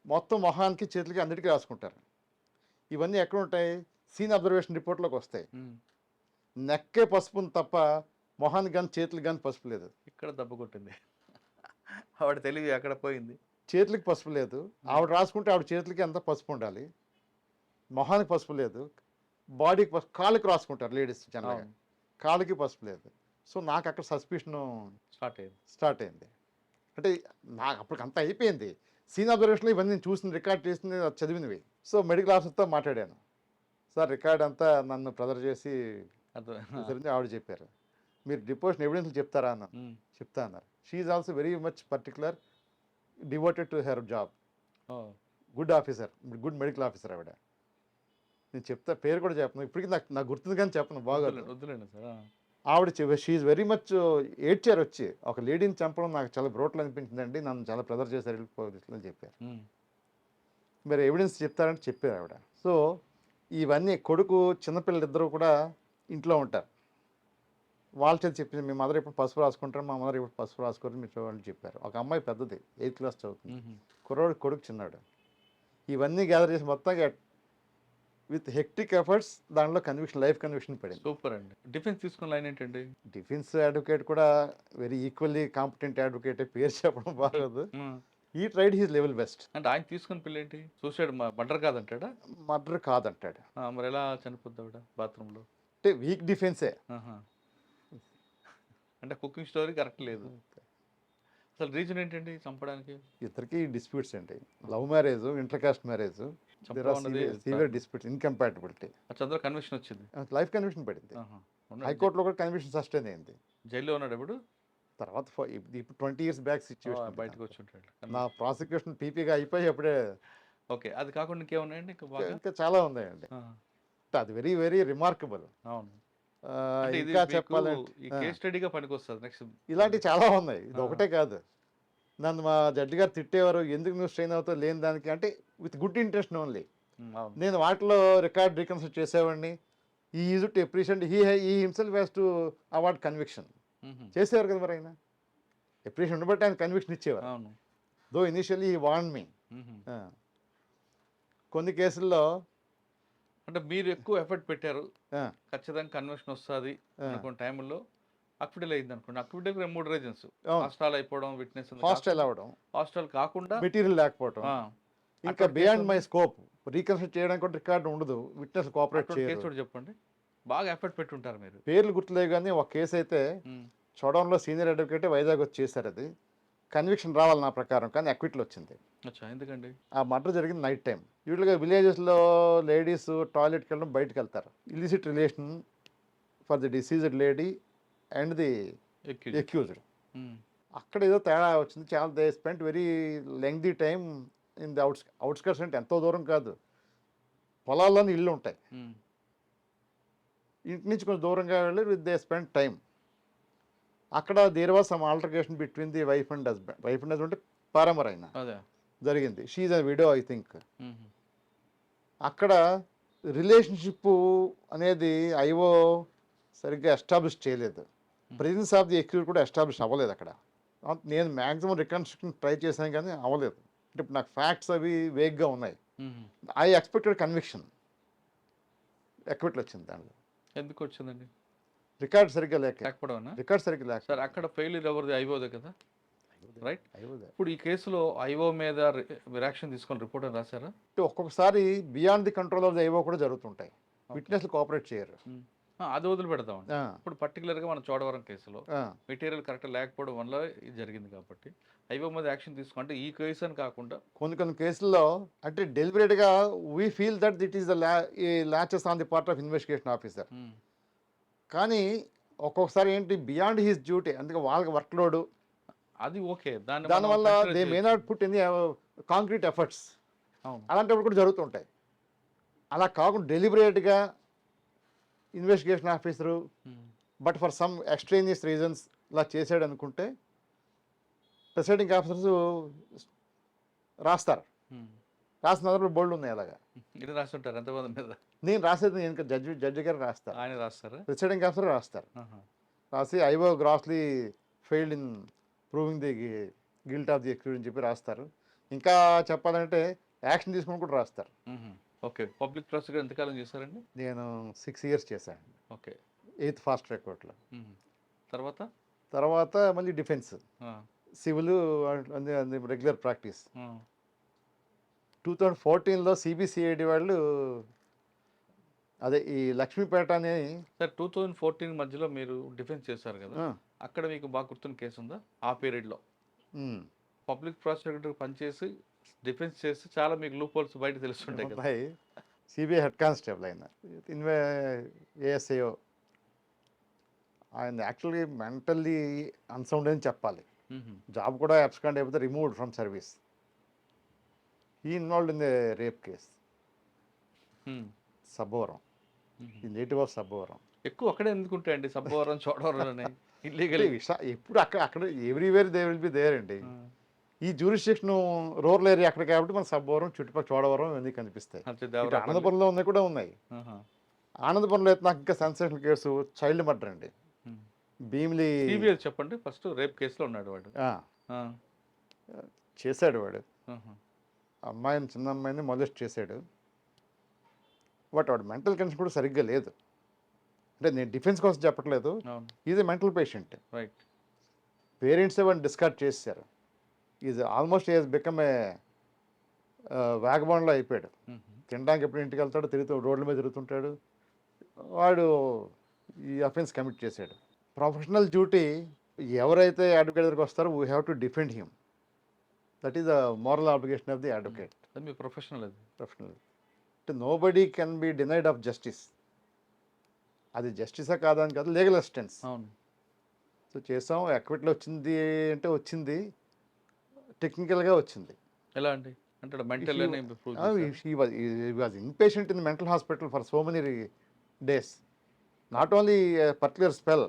మొత్తం మొహానికి చేతులకి అన్నిటికీ రాసుకుంటారు. ఇవన్నీ ఎక్కడ ఉంటాయి, సీన్ అబ్జర్వేషన్ రిపోర్ట్లోకి వస్తాయి. నెక్కే పసుపు ఉంది తప్ప మొహానికి కానీ చేతులకి కానీ పసుపు లేదు. ఇక్కడ దెబ్బ కొట్టింది ఆవిడ తెలివి అక్కడ పోయింది. చేతులకి పసుపు లేదు. ఆవిడ రాసుకుంటే ఆవిడ చేతులకి అంతా పసుపు ఉండాలి, మొహానికి పసుపు లేదు. బాడీకి పసుపు, కాళ్ళకి రాసుకుంటారు లేడీస్ జనరల్గా, కాళ్ళకి పసుపు లేదు. సో నాకు అక్కడ సస్పిషన్ స్టార్ట్ అయింది. అంటే నాకు అప్పటికి అంతా అయిపోయింది. సీన్ అబ్జర్వేషన్లో ఇవన్నీ నేను చూసింది, రికార్డ్ చేసింది, చదివినవి. సో మెడికల్ ఆఫీసర్తో మాట్లాడాను. సార్ రికార్డ్ అంతా నన్ను ప్రెజర్ చేసి ఆవిడ చెప్పారు, మీరు డిపోజిషన్ ఎవిడెన్స్ చెప్తారా అన్న. చెప్తా అన్నారు. She is also very much particular, devoted to her job. Good officer, good medical officer ఆవిడ. నేను చెప్తా, పేరు కూడా చెప్పను ఇప్పటికీ, నాకు గుర్తుంది కానీ చెప్పను, బాగా వద్దులేండి సార్. ఆవిడ షీ ఈజ్ వెరీ మచ్ ఏడ్చారు వచ్చి, ఒక లేడీని చంపడం నాకు చాలా బ్రోటల్ అనిపించిందండి, నన్ను చాలా ప్రెజర్ చేశారు వెళ్ళిపోతుందని చెప్పారు. మరి ఎవిడెన్స్ చెప్తారంటే చెప్పారు ఆవిడ. సో ఇవన్నీ కొడుకు చిన్నపిల్లలు ఇద్దరు కూడా ఇంట్లో ఉంటారు. వాళ్ళ చేతి చెప్పింది, మీ మదర్ ఇప్పుడు పసుపు రాసుకుంటారు, మా మదర్ ఇప్పుడు పసుపు రాసుకోరు మీరు చూడండి చెప్పారు. ఒక అమ్మాయి పెద్దది 8th క్లాస్ చదువుతుంది, కొడుకు చిన్నాడు. ఇవన్నీ గ్యాదర్ చేసి మొత్తంగా విత్ హెక్టిక్ ఎఫర్ట్స్ దాంట్లో కన్విక్షన్, లైఫ్ కన్విక్షన్ పడింది. సూపర్ అండి. డిఫెన్స్ తీసుకున్న లైన్ ఏంటండి? డిఫెన్స్ అడ్వకేట్ కూడా వెరీ ఈక్వల్లీ కాంపిటెంట్ అడ్వకేట్, పేరు చెప్పడం బాగోదు. ఈ ట్రైడ్ హీస్ లెవెల్ బెస్ట్. అంటే ఆయన తీసుకున్న పిల్ల ఏంటి, సూసైడ్, మర్డర్ కాదంటాడా? మర్డర్ కాదంటాడు. మరి ఎలా చనిపోద్ది ఆవిడ బాత్రూంలో? అంటే వీక్ డిఫెన్సే. అంటే కుకింగ్ స్టోరీ కరెక్ట్ లేదు. అసలు రీజన్ ఏంటండి చంపడానికి? ఇద్దరికి డిస్ప్యూట్స్ అండి. Love marriage, inter caste marriage, severe disputes, incompatibility. Chandra conviction వచ్చింది, లైఫ్ కన్విక్షన్ పడింది. హైకోర్టులో కూడా కన్విక్షన్ సస్టైన్ అయింది. జైల్లో ఉన్నాడు ఇప్పుడు. తర్వాత ఇప్పుడు 20 years బ్యాక్ సిచ్యువేషన్ బయటకు వచ్చి ఉంటాడు. నా ప్రాసిక్యూషన్ పీపీగా అయిపోయి అప్పుడే. ఓకే, అది కాకుండా ఇంకేమున్నాయండి? ఇంకా చాలా ఉన్నాయండి. అది వెరీ వెరీ రిమార్కబుల్. అవును, ఇంకా చెప్పాలంటే ఈ కేస్ స్టడీగా పనికొస్తుంది నెక్స్ట్. ఇలాంటివి చాలా ఉన్నాయి, ఇది ఒకటే కాదు. నన్ను మా జడ్జి గారు తిట్టేవారు, ఎందుకు నువ్వు స్ట్రెయిన్ అవుతావు లేని దానికి, అంటే విత్ గుడ్ ఇంటెన్షన్ ఓన్లీ. నేను వాటిలో రికార్డ్ రీకన్సిడర్ చేసేవాడిని. ఈ is to appreciate, he himself has to award conviction. చేసేవారు కదా మరి ఆయన, అప్రిషియేషన్ ఉండబట్టి ఆయన కన్విక్షన్ ఇచ్చేవారు. దో ఇనిషియల్లీ హీ వాంట్ మీ. కొన్ని కేసుల్లో అంటే మీరు ఎక్కువ ఎఫర్ట్ పెట్టారు, ఖచ్చితంగా కన్విక్షన్ వస్తుంది అనుకున్న టైంలో అక్విడల్ అయింది అనుకోండి. అక్విడల్ 3 రీజన్స్: హాస్టల్ అయిపోవడం, విట్నెస్ హాస్టల్ అవ్వడం, హాస్టల్ కాకుండా మెటీరియల్ లేకపోవడం, ఇంకా బియాండ్ మై స్కోప్ రీకన్స్ట్రక్ట్ చేయడానికి కూడా రికార్డు ఉండదు, విట్నెస్ కోఆపరేట్ చేయరు. చెప్పండి, బాగా ఎఫర్ట్ పెట్టుంటారు మీరు. పేర్లు గుర్తులేవు కానీ ఒక కేసు అయితే చూడంలో సీనియర్ అడ్వకేట్ వైజాగ్ వచ్చి చేశారు. అది కన్విక్షన్ రావాలి నా ప్రకారం, కానీ అక్విట్లు వచ్చింది. ఎందుకండి? ఆ మర్డర్ జరిగింది నైట్ టైం. యూజువల్గా విలేజెస్లో లేడీస్ టాయిలెట్కి వెళ్ళడం, బయటకు వెళ్తారు. Illicit relation for the deceased lady and the accused. అక్కడ ఏదో తేడా వచ్చింది. చాలా they spent very lengthy time in the outskirts. అంటే ఎంతో దూరం కాదు, పొలాల్లోని ఇళ్ళు ఉంటాయి. ఇంటి నుంచి కొంచెం దూరంగా వెళ్ళి విత్ దే స్పెండ్ టైం. అక్కడ there was some altercation between the wife and husband. Wife and husband paramour అయినా జరిగింది. She is a widow I think. అక్కడ రిలేషన్షిప్ అనేది ఐఓ సరిగ్గా ఎస్టాబ్లిష్ చేయలేదు. ప్రెజెన్స్ ఆఫ్ ది అక్యూజ్డ్ కూడా ఎస్టాబ్లిష్ అవ్వలేదు అక్కడ. నేను మ్యాక్సిమం రికన్స్ట్రక్షన్ ట్రై చేశాను కానీ అవ్వలేదు. అంటే ఇప్పుడు నాకు ఫ్యాక్ట్స్ అవి వేగ్గా ఉన్నాయి. ఐ ఎక్స్పెక్టెడ్ కన్విక్షన్, ఎక్విట్లు వచ్చింది. దాంట్లో ఎందుకు వచ్చిందండి? రికార్డ్ సరిగ్గా లేకపోవడం. లేకపోవడం. రికార్డ్ సరిగ్గా లేక. సార్ అక్కడ ఫెయిల్యూర్ ఎవరిది? అయిపోదు కదా. రైట్. I was there. ఇప్పుడు ఈ కేసులో ఐఓ మీద రియాక్షన్ తీసుకొని రిపోర్ట్ అని రాశారా? అంటే ఒక్కొక్కసారి beyond the control of the ఏవో కూడా జరుగుతుంటాయి. విట్నెస్లు కోఆపరేట్ చేయరు. అది వదిలిపెడదామండి. ఆ, ఇప్పుడు పర్టికులర్గా మన చోడవరం కేసులో ఆ, మెటీరియల్ కరెక్ట్ లేకపోవడం వల్ల ఇది జరిగింది కాబట్టి ఐఓ మీద యాక్షన్ తీసుకుంటే ఈ కేసు అని కాకుండా కొన్ని కేసుల్లో అంటే డెలిబరేట్గా we feel that it is the laches on the part of investigation officer. Um, కానీ ఒక్కొక్కసారి ఏంటి బియాండ్ హిస్ డ్యూటీ, అందుకే వాళ్ళకి వర్క్ లోడ్, అది ఓకే. దానివల్ల they may not put in concrete efforts. అవును. అలాంటప్పుడు కూడా జరుగుతుంటాయి. అలా కాకుండా డెలిబరేట్గా investigation officer um, but for some extraneous reasons ఇలా చేశాడు అనుకుంటే ప్రిసైడింగ్ ఆఫీసర్స్ రాస్తారు. ఉమ్. రాసిన దగ్గర బోల్డ్ ఉన్నాయి అలాగా. ఇది రాస్తుంటారు ఎంతమంది మీద? నేను రాసేది నేను జడ్జి గారు రాస్తారు, ఆయన రాస్తారా? ప్రిసైడింగ్ ఆఫీసర్ రాస్తారు. ఆహా. రాసి io grossly failed in proving the guilt of the accused అని చెప్పి రాస్తారు. ఇంకా చెప్పాలంటే యాక్షన్ తీసుకుని కూడా రాస్తారు. ఉహు. ఓకే. పబ్లిక్ ప్రాసిక్యూటర్ ఎంతకాలం చేశారండి? నేను 6 years చేశాను ఓకే. 8th ఫాస్ట్ ట్రాక్ కోర్టులో. ఉహు. తర్వాత తర్వాత మళ్ళీ డిఫెన్స్, ఆ, సివిల్ రెగ్యులర్ ప్రాక్టీస్. ఆ, 2014లో సిబిసిఐడి వాళ్ళు అదే ఈ లక్ష్మీపేట అని సార్ 2014 మధ్యలో మీరు డిఫెన్స్ చేశారు కదా, ఆ, అక్కడ మీకు బాగా గుర్తున్న కేసు ఉందా ఆ పీరియడ్లో? ఉమ్, పబ్లిక్ ప్రాసిక్యూటర్ పనిచేసి డిఫెన్స్ చేసి చాలా మీకు లూప్ హోల్స్ బయట తెలుస్తుంటాయి కదా. ఉన్నాయి. సిబిఐ హెడ్ కానిస్టేబుల్ ఆయన ఏఎస్ఐఓ, ఆయన యాక్చువల్లీ మెంటల్లీ అన్సౌండ్ అని చెప్పాలి. ఉహు. జాబ్ కూడా అబ్స్కాండ్ అయిపోతే రిమూవ్డ్ ఫ్రమ్ సర్వీస్. ఈ involved in the rape case. Um. Sabbavaram, ఉహు. ఈ నేటివ్ ఆఫ్ సబ్బవరం. ఎక్కువ అక్కడే ఎందుకు ఉంటాయండి సబ్బవరం చోడవరం అని ఇల్లీగల్? ఎప్పుడు అక్కడ everywhere they will be there అండి. ఈ జ్యూరిస్డిక్షన్ రూరల్ ఏరియా అక్కడ కాబట్టి మన సబ్బవరం చుట్టుపక్కల చోడవరం ఇవన్నీ కనిపిస్తాయి. ఇటు ఆనందపురంలో ఉన్నాయి కూడా ఉన్నాయి. ఆనందపురంలో అయితే నాకు ఇంకా సెన్సేషనల్ కేసు చైల్డ్ మర్డర్ అండి. భీమిలి సిబిఐ చెప్పండి. ఫస్ట్ రేప్ కేసులో ఉన్నాడు వాడు. ఆ, ఆ, చేశాడు వాడు. ఆహా. అమ్మాయిని, చిన్న అమ్మాయిని మొలెస్ట్ చేశాడు. బట్ వాడు మెంటల్ కండిషన్ కూడా సరిగ్గా లేదు. అంటే నేను డిఫెన్స్ కోసం చెప్పట్లేదు, అవును. Is a mental patient. Right. Parents వాడిని డిస్కార్డ్ చేశారు. Is almost is become a వ్యాగబాండ్లో అయిపోయాడు. ఉహు. తినడానికి ఎప్పుడు ఇంటికి వెళ్తాడు, రోడ్ల మీద తిరుగుతుంటాడు. వాడు ఈ అఫెన్స్ కమిట్ చేశాడు. ప్రొఫెషనల్ డ్యూటీ, ఎవరైతే అడ్వకేట్ దగ్గరికి వస్తారో we have to defend him. That is the moral obligation of the advocate. అది మీ ప్రొఫెషనల్ అది. ప్రొఫెషనల్ అంటే nobody can be denied of justice. అది జస్టిసా కాదా అని కాదు, లీగల్ అసిస్టెన్స్. అవును. సో చేసాం, ఎక్విట్లో వచ్చింది అంటే వచ్చింది, టెక్నికల్గా వచ్చింది. ఎలా అండి అంటే మెంటల్ అని prove He was inpatient in the mental hospital for so many days. Not only a particular spell,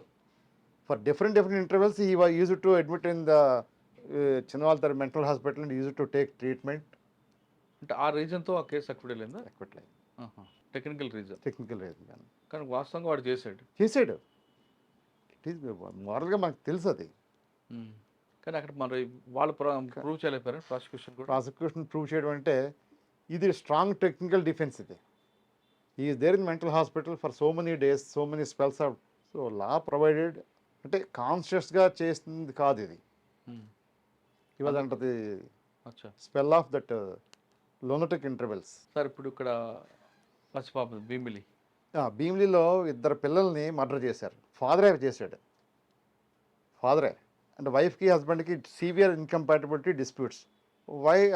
for different intervals, he was used to admit in the Chinnavaltar mental hospital and used to take treatment. అంటే ఆ రీజన్తో ఆ కేసు అక్విడల్ అయిందా? Acquittal. Technical reason. Technical reason. కానీ వాస్తవంగా వాడు చేశాడు. చేసాడు. ఇట్ ఈస్ మోరల్గా మనకు తెలుసు అది. కానీ అక్కడ మరి వాళ్ళు ప్రూవ్ చేయలేపారు ప్రాసిక్యూషన్ కూడా. ప్రాసిక్యూషన్ ప్రూవ్ చేయడం అంటే ఇది స్ట్రాంగ్ టెక్నికల్ డిఫెన్స్. ఇది is there in mental hospital for so many days, so many spells of. So law provided అంటే కాన్షియస్గా చేసింది కాదు ఇది. ఇవాళ అంటది అచ్చా. Spell of that lunatic intervals. Sir ఇప్పుడు ఇక్కడ పసిపాప భీమిలి భీమిలిలో 2 పిల్లల్ని మర్డర్ చేశారు. ఫాదరే చేశాడు. ఫాదరే అంటే వైఫ్కి హస్బెండ్కి సివియర్ ఇన్కంపాటబిలిటీ డిస్ప్యూట్స్.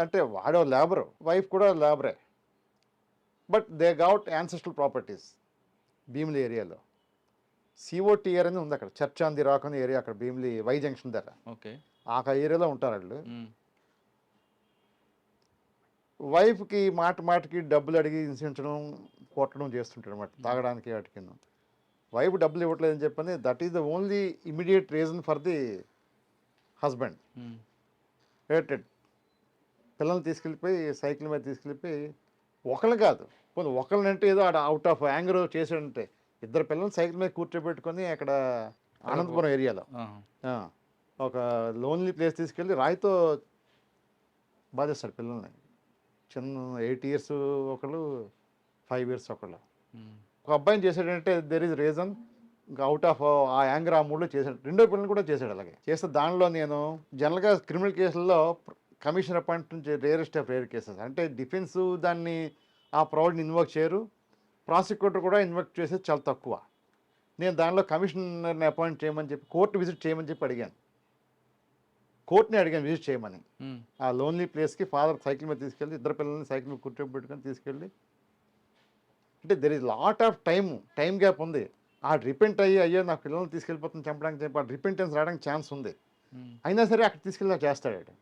అంటే వాడో లేబరు, వైఫ్ కూడా లేబరే. But they got ancestral properties Bheemili ఏరియాలో. సిఓటిఆర్ అని ఉంది అక్కడ, చర్చ్ ఆన్ ది రాక్ అనే ఏరియా, అక్కడ భీమిలి వై జంక్షన్ దగ్గర. ఓకే. ఆ ఏరియాలో ఉంటారు వాళ్ళు. వైఫ్కి మాటికి డబ్బులు అడిగి హింసించడం, కొట్టడం చేస్తుంటాడు అనమాట, తాగడానికి వాటికి. వైఫ్ డబ్బులు ఇవ్వట్లేదని చెప్పని that is the only immediate reason for the husband. Hated పిల్లల్ని తీసుకెళ్ళిపోయి సైకిల్ మీద తీసుకెళ్ళిపోయి, ఒకళ్ళు కాదు ఒకళ్ళనంటే ఏదో అవుట్ ఆఫ్ యాంగర్ చేసాడంటే 2 పిల్లల్ని సైకిల్ మీద కూర్చోబెట్టుకొని అక్కడ అనంతపురం ఏరియాలో ఒక లోన్లీ ప్లేస్ తీసుకెళ్ళి రాయితో బాధేస్తాడు పిల్లల్ని. చిన్న 8 years ఒకళ్ళు, 5 years ఒకళ్ళు. ఒక అబ్బాయిని చేసాడంటే దెర్ ఈజ్ రీజన్ ఇంకా అవుట్ ఆఫ్ ఆ యాంగర్ ఆ మూడ్లో చేశాడు. రెండో పిల్లలు కూడా చేశాడు అలాగే. చేస్తే దానిలో నేను జనరల్‌గా క్రిమినల్ కేసుల్లో కమిషన్ అపాయింట్ నుంచి రేరెస్ట్ ఆఫ్ రేర్ కేసెస్. అంటే డిఫెన్సు దాన్ని ఆ ప్రౌడ్‌ని ఇన్వోక్ చేయరు. ప్రాసిక్యూటర్ కూడా ఇన్వోక్ చేసేది చాలా తక్కువ. నేను దానిలో కమిషనర్‌ని అపాయింట్ చేయమని చెప్పి కోర్ట్ విజిట్ చేయమని చెప్పి అడిగాను. కోర్ట్‌ని అడిగాను విజిట్ చేయమని. ఉమ్, ఆ లోన్లీ ప్లేస్‌కి ఫాదర్ సైకిల్ మీద తీసుకెళ్ళి ఇద్దరు పిల్లల్ని సైకిల్ మీద కూర్చోబెట్టుకొని తీసుకెళ్ళి అంటే there is lot of time gap ఉంది. ఆ రిపెంట్ అయ్యో నా పిల్లల్ని తీసుకెళ్ళిపోతుంది చంపడానికి చెప్పి ఆ రిపెంటెన్స్ రావడానికి ఛాన్స్ ఉంది. ఉమ్, అయినా సరే అక్కడ తీసుకెళ్ళి చేస్తాడు.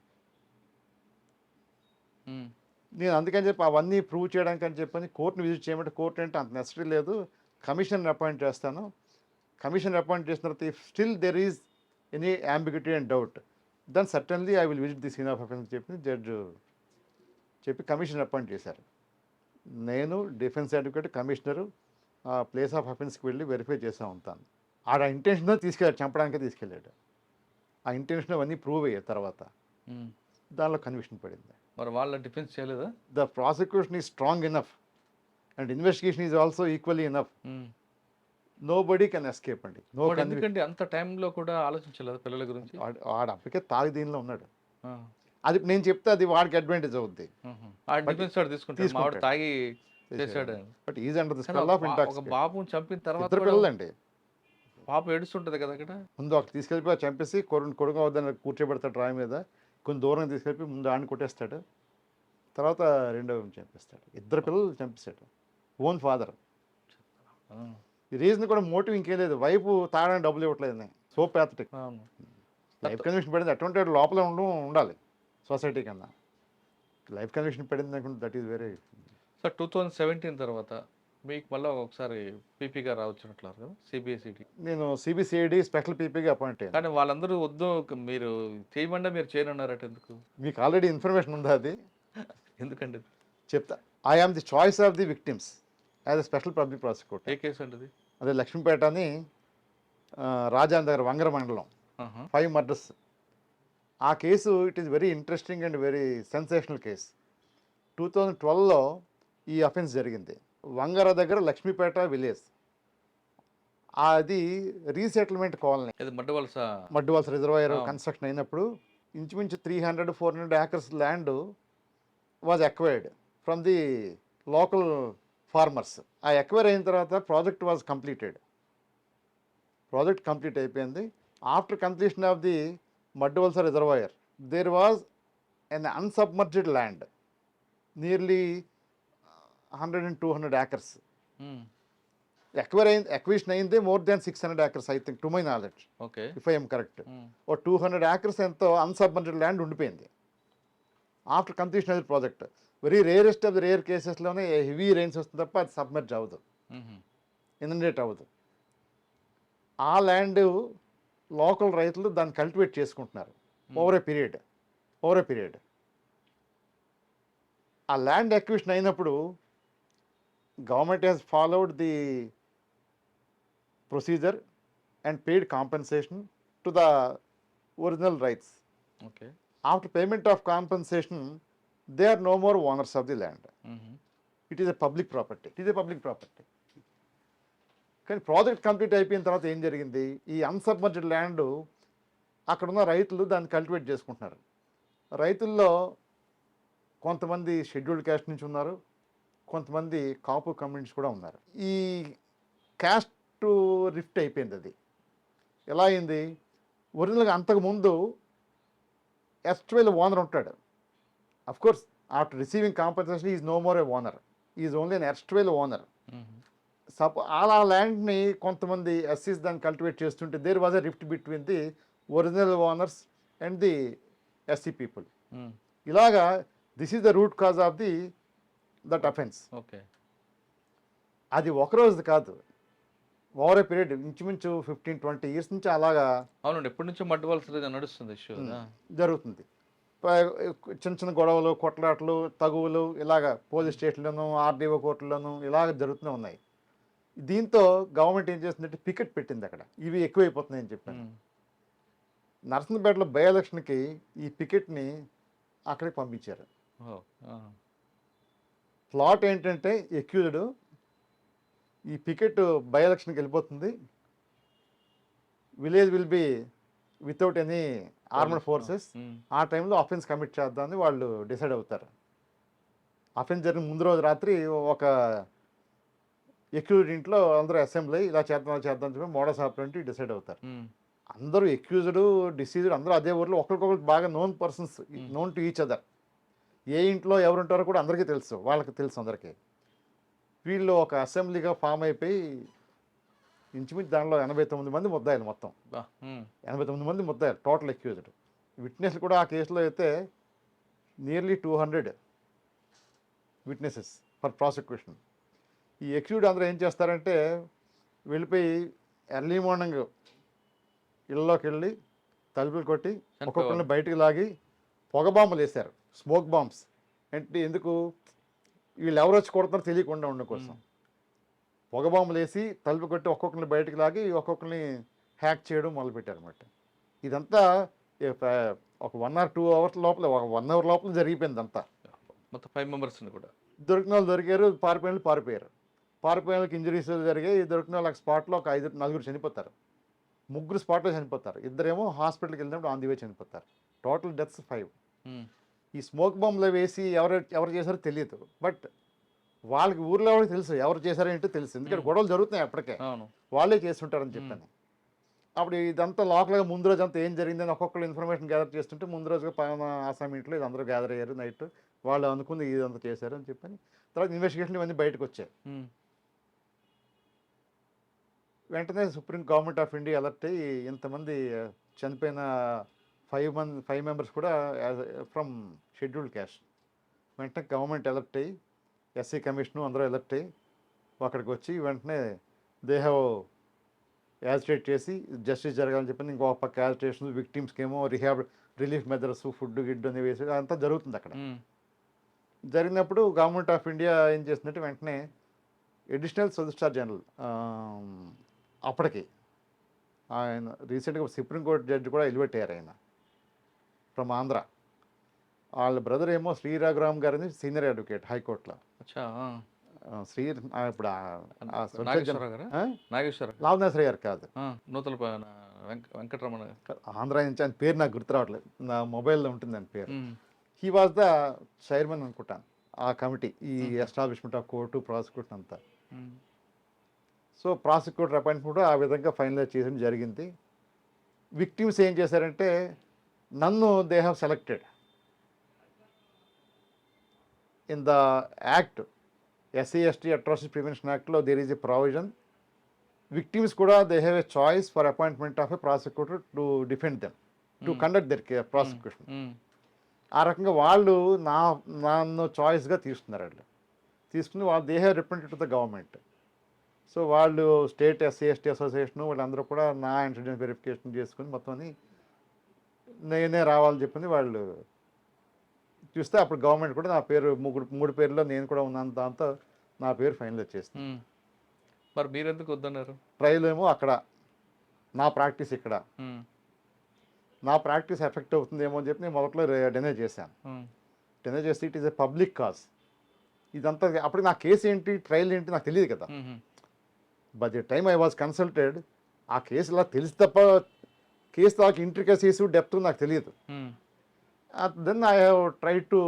ఉమ్, నేను అందుకని చెప్పి అవన్నీ ప్రూవ్ చేయడానికి అని చెప్పని కోర్ట్ని విజిట్ చేయమంటే కోర్ట్ అంటే అంత నెసరీ లేదు, కమిషనర్ని అపాయింట్ చేస్తాను. కమిషనర్ అపాయింట్ చేసిన తర్వాత if still there is any ambiguity and doubt then certainly I will visit the scene of offence చెప్పి జడ్జ్ చెప్పి కమిషనర్ అపాయింట్ చేశారు. నేను డిఫెన్స్ అడ్వకేట్ కమిషనరు ఆ ప్లేస్ ఆఫ్ అఫెన్స్కి వెళ్ళి వెరిఫై చేస్తూ ఉంటాను. ఆడ ఇంటెన్షన్తో తీసుకెళ్ళాడు, చంపడానికే తీసుకెళ్ళాడు. ఆ ఇంటెన్షన్ అవన్నీ ప్రూవ్ అయ్యాయి తర్వాత. ఉమ్. దానిలో కన్విక్షన్ పడింది. మరి వాళ్ళ డిఫెన్స్ చేయలేదా? The prosecution is strong enough and investigation is also equally enough. Um. Nobody can escape అండి. నో వాడు ఎందుకంటే అంత టైంలో కూడా ఆలోచించలేదు పిల్లల గురించి. ఆడ అప్పటికే తాగి దీనిలో ఉన్నాడు. ఆ, అది నేను చెప్తే అది వాడికి అడ్వాంటేజ్ అవుద్ది. ఉహు. ఆ డిఫెన్స్ వాడు తీసుకుంటాడు, మావాడు తాగి చేశాడు అని. బట్ ఈజ్ అండర్ ది కానీ స్పెల్ ఆఫ్ ఒక ఇంటాక్సికేషన్. బాబుని చంపిన తర్వాత ఇద్దరు కూడా పిల్లలండి. పాప ఏడుస్తుంటది కదా అక్కడ. ముందు ఒక తీసుకెళ్ళిపోయి చంపేసి కొడుకు అవుద్దని కూర్చోబెడతాడు రాయి మీద. కొంచెం దూరం తీసుకెళ్ళి ముందు ఆడిని కొట్టేస్తాడు. తర్వాత రెండో చంపేస్తాడు. ఇద్దరు పిల్లలు చంపేస్తాడు. Own father. ఆ, ఈ రీజన్ కూడా మోటివ్ ఇంకేం లేదు. వైపు తాగడానికి డబ్బులు ఇవ్వట్లేదు. So pathetic. అవును. లైఫ్ కన్విక్షన్ పడింది అటువంటి వాడు లోపల ఉండాలి సొసైటీ కన్నా. లైఫ్ కన్విక్షన్ పడింది అనుకుంటే దట్ ఈస్ వెరీ. సో 2017 తర్వాత మీకు మళ్ళీ ఒకసారి పీపీగా రావచ్చినట్లున్నారు కదా సిబిఎస్ఈడి. నేను సిబిసిఐడి స్పెషల్ పీపీగా అపాయింట్ అయ్యాను. కానీ వాళ్ళందరూ వద్దు మీరు చేయమంటే మీరు చేయనున్నారట ఎందుకు? మీకు ఆల్రెడీ ఇన్ఫర్మేషన్ ఉందా అది? ఎందుకండి? చెప్తా. I am the choice of the victims as a special public prosecutor. ఏ కేసు అండి అది? అదే లక్ష్మీపేట అని రాజాన్ దగ్గర వంగర మండలం. ఆహా. 5 మర్డర్స్. ఆ case it is very interesting and very sensational case. 2012లో ఈ అఫెన్స్ జరిగింది. వంగర దగ్గర లక్ష్మీపేట విలేజ్. అది రీసెటిల్మెంట్ కాలనీ. ఇది మడ్డవలస. మడ్డువలస రిజర్వాయర్ అవును. కన్స్ట్రక్షన్ అయినప్పుడు ఇంచుమించు 300-400 acres land was acquired from the local farmers. ఆ ఎక్వైర్ అయిన తర్వాత project was completed. Project complete అయిపోయింది. After completion of the Madduvalasa reservoir there was an unsubmerged land nearly 100 and 200 acres. Um, acquisition అయింది more than 600 acres I think to my knowledge okay. If I'm correct. Um, ఓ 200 acres ఎంతో అన్సబ్మర్జ్డ్ ల్యాండ్ ఉండిపోయింది after completion of the project. Very rarest of the rare కేసెస్లోనే హెవీ రైన్స్ వస్తుంది తప్ప అది సబ్మర్జ్ అవ్వదు, ఉహు, ఇనండేట్ అవ్వదు. ఆ ల్యాండ్ లోకల్ రైతులు దాన్ని కల్టివేట్ చేసుకుంటున్నారు ఓవర్ ఏ పీరియడ్. ఆ ల్యాండ్ ఎక్విజిషన్ అయినప్పుడు government has followed the procedure and paid compensation to the original rights. Okay. After payment of compensation they are no more owners of the land. ఉహు, it is a public property. కానీ ప్రాజెక్ట్ కంప్లీట్ అయిపోయిన తర్వాత ఏం జరిగింది, ఈ అన్సబ్మర్జ్డ్ ల్యాండ్ అక్కడున్న రైతులు దాన్ని కల్టివేట్ చేసుకుంటున్నారు. రైతుల్లో కొంతమంది షెడ్యూల్డ్ క్యాస్ట్ నుంచి ఉన్నారు, కొంతమంది కాపు కమ్యూనిటీస్ కూడా ఉన్నారు. ఈ క్యాస్ట్ రిఫ్ట్ అయిపోయింది. అది ఎలా అయింది, ఒరిజినల్గా అంతకుముందు ఎస్ట్వేల్ ఓనర్ ఉంటాడు. Of course after receiving compensation is no more a owner, is only an erstwhile owner. ఉహు, అలా ల్యాండ్ని కొంతమంది ఎస్సీస్ దాన్ని కల్టివేట్ చేస్తుంటే there was a rift between the original owners and the SC people. Um, ఇలాగా this is the root cause of the that offence. Okay. అది ఒకరోజు కాదు, ఓవర్ ఏ పీరియడ్ ఇంచుమించు 15-20 years నుంచి అలాగా అవునండి, ఎప్పటి నుంచో మడ్డవలస నడుస్తుంది ఇష్యూ. జరుగుతుంది. చిన్న చిన్న గొడవలు, కొట్లాటలు, తగువులు ఇలాగ పోలీస్ స్టేషన్లోనూ ఆర్డీఓ కోర్టుల్లోనూ ఇలాగ జరుగుతూనే ఉన్నాయి. దీంతో గవర్నమెంట్ ఏం చేస్తుందంటే పికెట్ పెట్టింది అక్కడ, ఇవి ఎక్కువైపోతున్నాయని చెప్పాను. నర్సంపేటలో బై ఎలక్షన్కి ఈ పికెట్ని అక్కడికి పంపించారు. ప్లాట్ ఏంటంటే ఎక్యూజ్డ్ ఈ పికెట్ బై ఎలక్షన్కి వెళ్ళిపోతుంది, village will be without any armed forces. ఆ టైంలో అఫెన్స్ కమిట్ చేద్దామని వాళ్ళు డిసైడ్ అవుతారు. అఫెన్స్ జరిగిన ముందు రోజు రాత్రి ఒక ఎక్యూజ్డ్ ఇంట్లో అందరూ అసెంబ్లీ అయ్యి ఇలా చేద్దాం అని చెప్పి మోడస్ ఆపరేంటి డిసైడ్ అవుతారు. అందరూ ఎక్యూజ్డ్ డిసీజ్డ్ అందరూ అదే ఊర్లో ఒకరికొకరు బాగా known persons, known to each other. ఏ ఇంట్లో ఎవరు ఉంటారో కూడా అందరికీ తెలుసు, వాళ్ళకి తెలుసు అందరికీ. వీళ్ళు ఒక అసెంబ్లీగా ఫామ్ అయిపోయి ఇంచుమించు దానిలో 89 మంది ముద్దాయిలు మొత్తం. 89 మంది ముద్దాయిలు టోటల్ ఎక్యూజ్డ్. విట్నెస్ కూడా ఆ కేసులో అయితే నియర్లీ 200 విట్నెసెస్ ఫర్ ప్రాసిక్యూషన్. ఈ ఎక్యూజ్డ్ అందరూ ఏం చేస్తారంటే వెళ్ళిపోయి ఎర్లీ మార్నింగ్ ఇళ్ళలోకి వెళ్ళి తలుపులు కొట్టి ఒక్కొక్కరిని బయటికి లాగి పొగ బాంబులు వేశారు, స్మోక్ బాంబ్స్. అంటే ఎందుకు, వీళ్ళు ఎవరు వచ్చి కొడతారో తెలియకుండా ఉండడం కోసం. పొగ బాంబులు వేసి తలుపు కొట్టి ఒక్కొక్కరిని బయటికి లాగి ఒక్కొక్కరిని హ్యాక్ చేయడం మొదలుపెట్టారు అనమాట. ఇదంతా ఒక 1 or 2 hours లోపల, ఒక 1 hour లోపల జరిగిపోయింది అంతా. మొత్తం 5 మెంబర్స్ని కూడా దొరికిన వాళ్ళు దొరికారు, పారిపోయారు. పారిపోయిన వాళ్ళకి ఇంజరీస్ జరిగాయి. దొరికిన వాళ్ళకి స్పాట్లో ఒక 4 చనిపోతారు. 3 స్పాట్లో చనిపోతారు. 2 హాస్పిటల్కి వెళ్ళినప్పుడు ఆన్ ది వే చనిపోతారు. Total deaths 5. ఈ స్మోక్ బాంబ్లో వేసి ఎవరు చేశారో తెలియదు. బట్ వాళ్ళకి ఊర్లో వాళ్ళకి తెలుసు ఎవరు చేశారో ఏంటో తెలుసు, ఎందుకంటే గొడవలు జరుగుతున్నాయి అప్పటికే, వాళ్ళే చేస్తుంటారని చెప్పని. అప్పుడు ఇదంతా లోకల్గా ముందు రోజు అంతా ఏం జరిగిందని ఒక్కొక్కరు ఇన్ఫర్మేషన్ గ్యాదర్ చేస్తుంటే ముందు రోజుగా పలానా ఆసాం ఇంట్లో ఇది అందరూ గ్యాదర్ అయ్యారు నైట్, వాళ్ళు అనుకుంది ఇదంతా చేశారు అని చెప్పని. తర్వాత ఇన్వెస్టిగేషన్ ఇవన్నీ బయటకు వచ్చాయి. వెంటనే supreme government of India alert అయ్యి ఇంతమంది చనిపోయిన 5 మెంబర్స్ కూడా ఫ్రమ్ షెడ్యూల్డ్ క్యాస్ట్. వెంటనే గవర్నమెంట్ అలర్ట్ అయ్యి ఎస్సీ కమిషను అందరూ ఎలక్ట్ అయ్యి అక్కడికి వచ్చి వెంటనే దే హ్యావ్ యాజిటేట్ చేసి జస్టిస్ జరగాలని చెప్పి ఇంకో పక్క యాజిటేషన్, విక్టిమ్స్కి ఏమో రిలీఫ్ మెజర్స్, ఫుడ్ గిడ్ అని వేసి అంతా జరుగుతుంది అక్కడ. జరిగినప్పుడు గవర్నమెంట్ ఆఫ్ ఇండియా ఏం చేసిందంటే వెంటనే అడిషనల్ సొలిసిటర్ జనరల్, అప్పటికి ఆయన రీసెంట్గా సుప్రీంకోర్టు జడ్జి కూడా ఎలివేట్ అయ్యారు ఆయన ఫ్రమ్ ఆంధ్ర. వాళ్ళ బ్రదర్ ఏమో శ్రీ రఘురామ్ గారిని సీనియర్ అడ్వకేట్ హైకోర్టులో. శ్రీ ఇప్పుడు లావణేశ్వర గారు కాదు, నూతల వెంకటరమణ ఆంధ్ర నుంచి. ఆయన పేరు నాకు గుర్తు రావట్లేదు, నా మొబైల్లో ఉంటుంది ఆయన పేరు. హీ వాజ్ ద చైర్మన్ అనుకుంటాను ఆ కమిటీ, ఈ ఎస్టాబ్లిష్మెంట్ ఆఫ్ కోర్టు, ప్రాసిక్యూషన్ అంతా. సో ప్రాసిక్యూటర్ అపాయింట్మెంట్ ఆ విధంగా ఫైనలైజ్ చేయడం జరిగింది. విక్టిమ్స్ ఏం చేశారంటే నన్ను they have selected in the act, SC/ST atrocity prevention యాక్ట్లో there is a provision. Victims కూడా they have a choice for appointment of a prosecutor to defend them, to conduct their prosecution. ఆ రకంగా వాళ్ళు నన్ను చాయిస్గా తీసుకున్నారు. వాళ్ళు తీసుకుని వాళ్ళు they have represented to the government. So వాళ్ళు స్టేట్ SC/ST అసోసియేషను వాళ్ళందరూ కూడా నా ఇన్సిడెంట్ వెరిఫికేషన్ చేసుకుని మొత్తం నేనే రావాలని చెప్పింది. వాళ్ళు చూస్తే అప్పుడు గవర్నమెంట్ కూడా నా పేరు 3 పేర్లో నేను కూడా ఉన్నాను, దాంతో నా పేరు ఫైనల్ వచ్చేసింది. మరి మీరు ఎందుకు వద్దన్నారు? ట్రయల్ ఏమో అక్కడ, నా ప్రాక్టీస్ ఇక్కడ, నా ప్రాక్టీస్ ఎఫెక్ట్ అవుతుందేమో అని చెప్పి నేను మొదట్లో డినై చేశాను. డినై చేస్తే it is a public cause. ఇదంతా అప్పటికి నా కేసు ఏంటి, ట్రయల్ ఏంటి నాకు తెలియదు కదా. But the time I was consulted, ఆ కేసు ఇలా తెలిసి తప్ప కేసు నాకు ఇంట్రికసీస్ డెప్త్ నాకు తెలియదు. Then I have tried to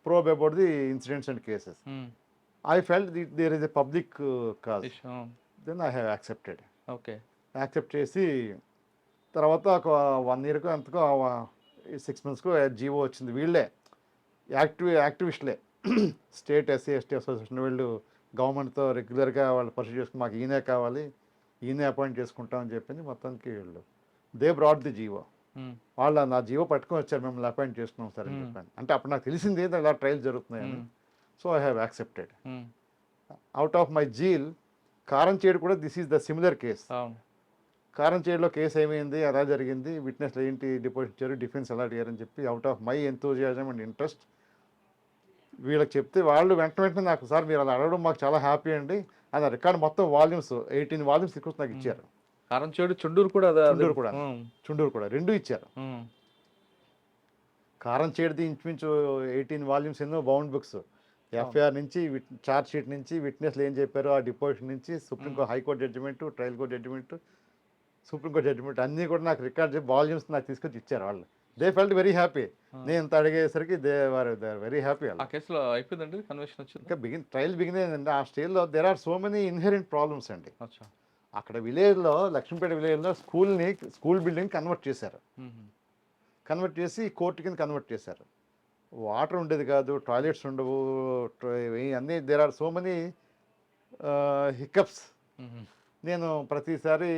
probe about the incidents and cases. I felt there is a public cause. Then I have accepted. Accept చేసి తర్వాత ఒక 1 yearకో ఎంతకో 6 monthsకో జీవో వచ్చింది. వీళ్ళే యాక్టివిస్టులే స్టేట్ SC/ST అసోసియేషన్ వీళ్ళు గవర్నమెంట్తో రెగ్యులర్గా వాళ్ళు పర్సూ చేసుకుని మాకు ఈయనే కావాలి, ఈయనే అపాయింట్ చేసుకుంటామని చెప్పింది. మొత్తానికి వీళ్ళు దే బ్రాట్ ది జీవో. వాళ్ళు నా జీవో పట్టుకొని వచ్చారు, మిమ్మల్ని అపాయింట్ చేసుకున్నాం సార్ అని చెప్పాను. అంటే అప్పుడు నాకు తెలిసింది ఏంటంటే ఇలా ట్రయల్ జరుగుతున్నాయని. So I have accepted. Out of my zeal Karamchedu కూడా this is the similar case. కారంచేడులో కేసు ఏమైంది, ఎలా జరిగింది, విట్నెస్లు ఏంటి డిపోజిట్ ఇచ్చారు, డిఫెన్స్ ఎలా అడిగారని చెప్పి out of my enthusiasm and interest వీళ్ళకి చెప్తే వాళ్ళు వెంటనే నాకు సార్ మీరు అలా అడగడం మాకు చాలా హ్యాపీ అండి అని రికార్డ్ మొత్తం వాల్యూమ్స్ 18 వాల్యూమ్స్ తీసుకొచ్చి నాకు ఇచ్చారు. కారంచేడు చుండూరు కూడా చుండూరు కూడా 2 ఇచ్చారు. కారంచేడుది ఇంచుమించు 18 వాల్యూమ్స్ ఎన్నో బౌండ్ బుక్స్, FIR నుంచి ఛార్జ్ షీట్ నుంచి విట్నెస్లు ఏం చెప్పారు, ఆ డిపోజిషన్ నుంచి supreme court high court judgment, trial court judgment, supreme court judgment అన్నీ కూడా నాకు రికార్డ్ చేసి వాల్యూమ్స్ నాకు తీసుకొచ్చి ఇచ్చారు వాళ్ళు. They felt very happy. నేను ఇంత అడిగేసరికి దే వెరీ హ్యాపీ. ఆ కేసులో అయిపోయిందండి, కన్విక్షన్ వచ్చింది. ఇంకా ట్రయల్ బిగిన్ అయిందండి. ఆ స్టేజ్లో there are so many inherent problems అండి. అచ్చా. అక్కడ విలేజ్లో, లక్ష్మీపేట విలేజ్లో స్కూల్ బిల్డింగ్ కన్వర్ట్ చేశారు. కన్వర్ట్ చేసి కోర్టు కింద కన్వర్ట్ చేశారు. వాటర్ ఉండేది కాదు, టాయిలెట్స్ ఉండవు, అన్నీ there are so many hiccups. నేను ప్రతిసారి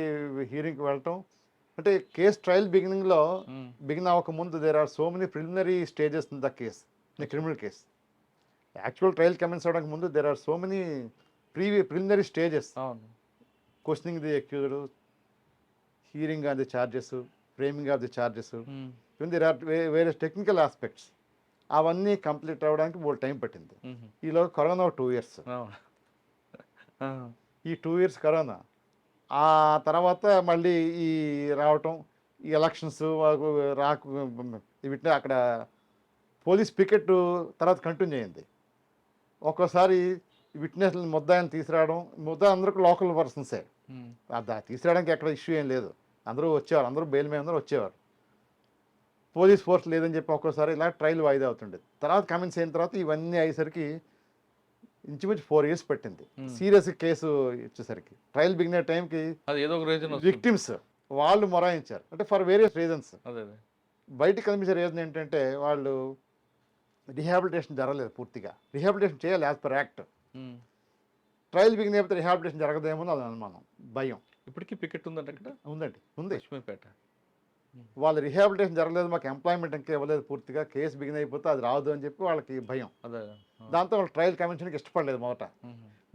హీరింగ్కి వెళ్ళటం అంటే కేస్ ట్రయల్ బిగిన్ అవ్వకముందు there are so many preliminary stages in the case, in criminal case. Actual trial commence అవ్వడానికి ముందు there are so many preliminary stages. Questioning the accused, hearing on the charges, framing of the charges, even there are various technical aspects. అవన్నీ కంప్లీట్ అవ్వడానికి బోల్ టైం పట్టింది. ఈలో కరోనా 2 years. ఈ 2 years కరోనా, ఆ తర్వాత మళ్ళీ ఈ రావటం, ఈ ఎలక్షన్స్ వీటిని అక్కడ పోలీస్ పికెట్ తర్వాత కంటిన్యూ అయింది. ఒక్కోసారి విట్నెస్లు ముద్దాయిని తీసుకురావడం, అందరికీ లోకల్ పర్సన్సే, తీసుకురావడానికి ఎక్కడ ఇష్యూ ఏం లేదు, అందరూ వచ్చేవారు, అందరూ బెయిల్ మీద అందరూ వచ్చేవారు. పోలీస్ ఫోర్స్ లేదని చెప్పి ఒక్కోసారి ఇలా ట్రయల్ వాయిదా అవుతుండేది. తర్వాత కమెంట్స్ అయిన తర్వాత ఇవన్నీ అయ్యేసరికి ఇంచుమించు 4 years పట్టింది. సీరియస్ కేసు ఇచ్చేసరికి ట్రయల్ బిగిన టైంకి ఏదో ఒక రీజన్ విక్టిమ్స్ వాళ్ళు మొరాయించారు, అంటే ఫర్ వేరియస్ రీజన్స్. అదే బయటికి కనిపించే రీజన్ ఏంటంటే వాళ్ళు రిహాబిలిటేషన్ జరగలేదు పూర్తిగా. రిహాబిలిటేషన్ చేయాలి యాజ్ పర్ యాక్ట్. ట్రయల్ బిగిన అయిపోతే రిహాబిలిటేషన్ జరగదేమో అని అనుమానం, భయం. ఇప్పటికీ పికెట్ ఉందండి అక్కడ? ఉందండి, ఉంది. లక్ష్మీపేట వాళ్ళు రిహాబిలిటేషన్ జరగలేదు, మాకు ఎంప్లాయ్మెంట్ ఇంకా ఇవ్వలేదు పూర్తిగా, కేసు బిగిన్ అయిపోతే అది రాదు అని చెప్పి వాళ్ళకి భయం. అదే దాంతో వాళ్ళు ట్రయల్ కమిషన్కి ఇష్టపడలేదు మొదట.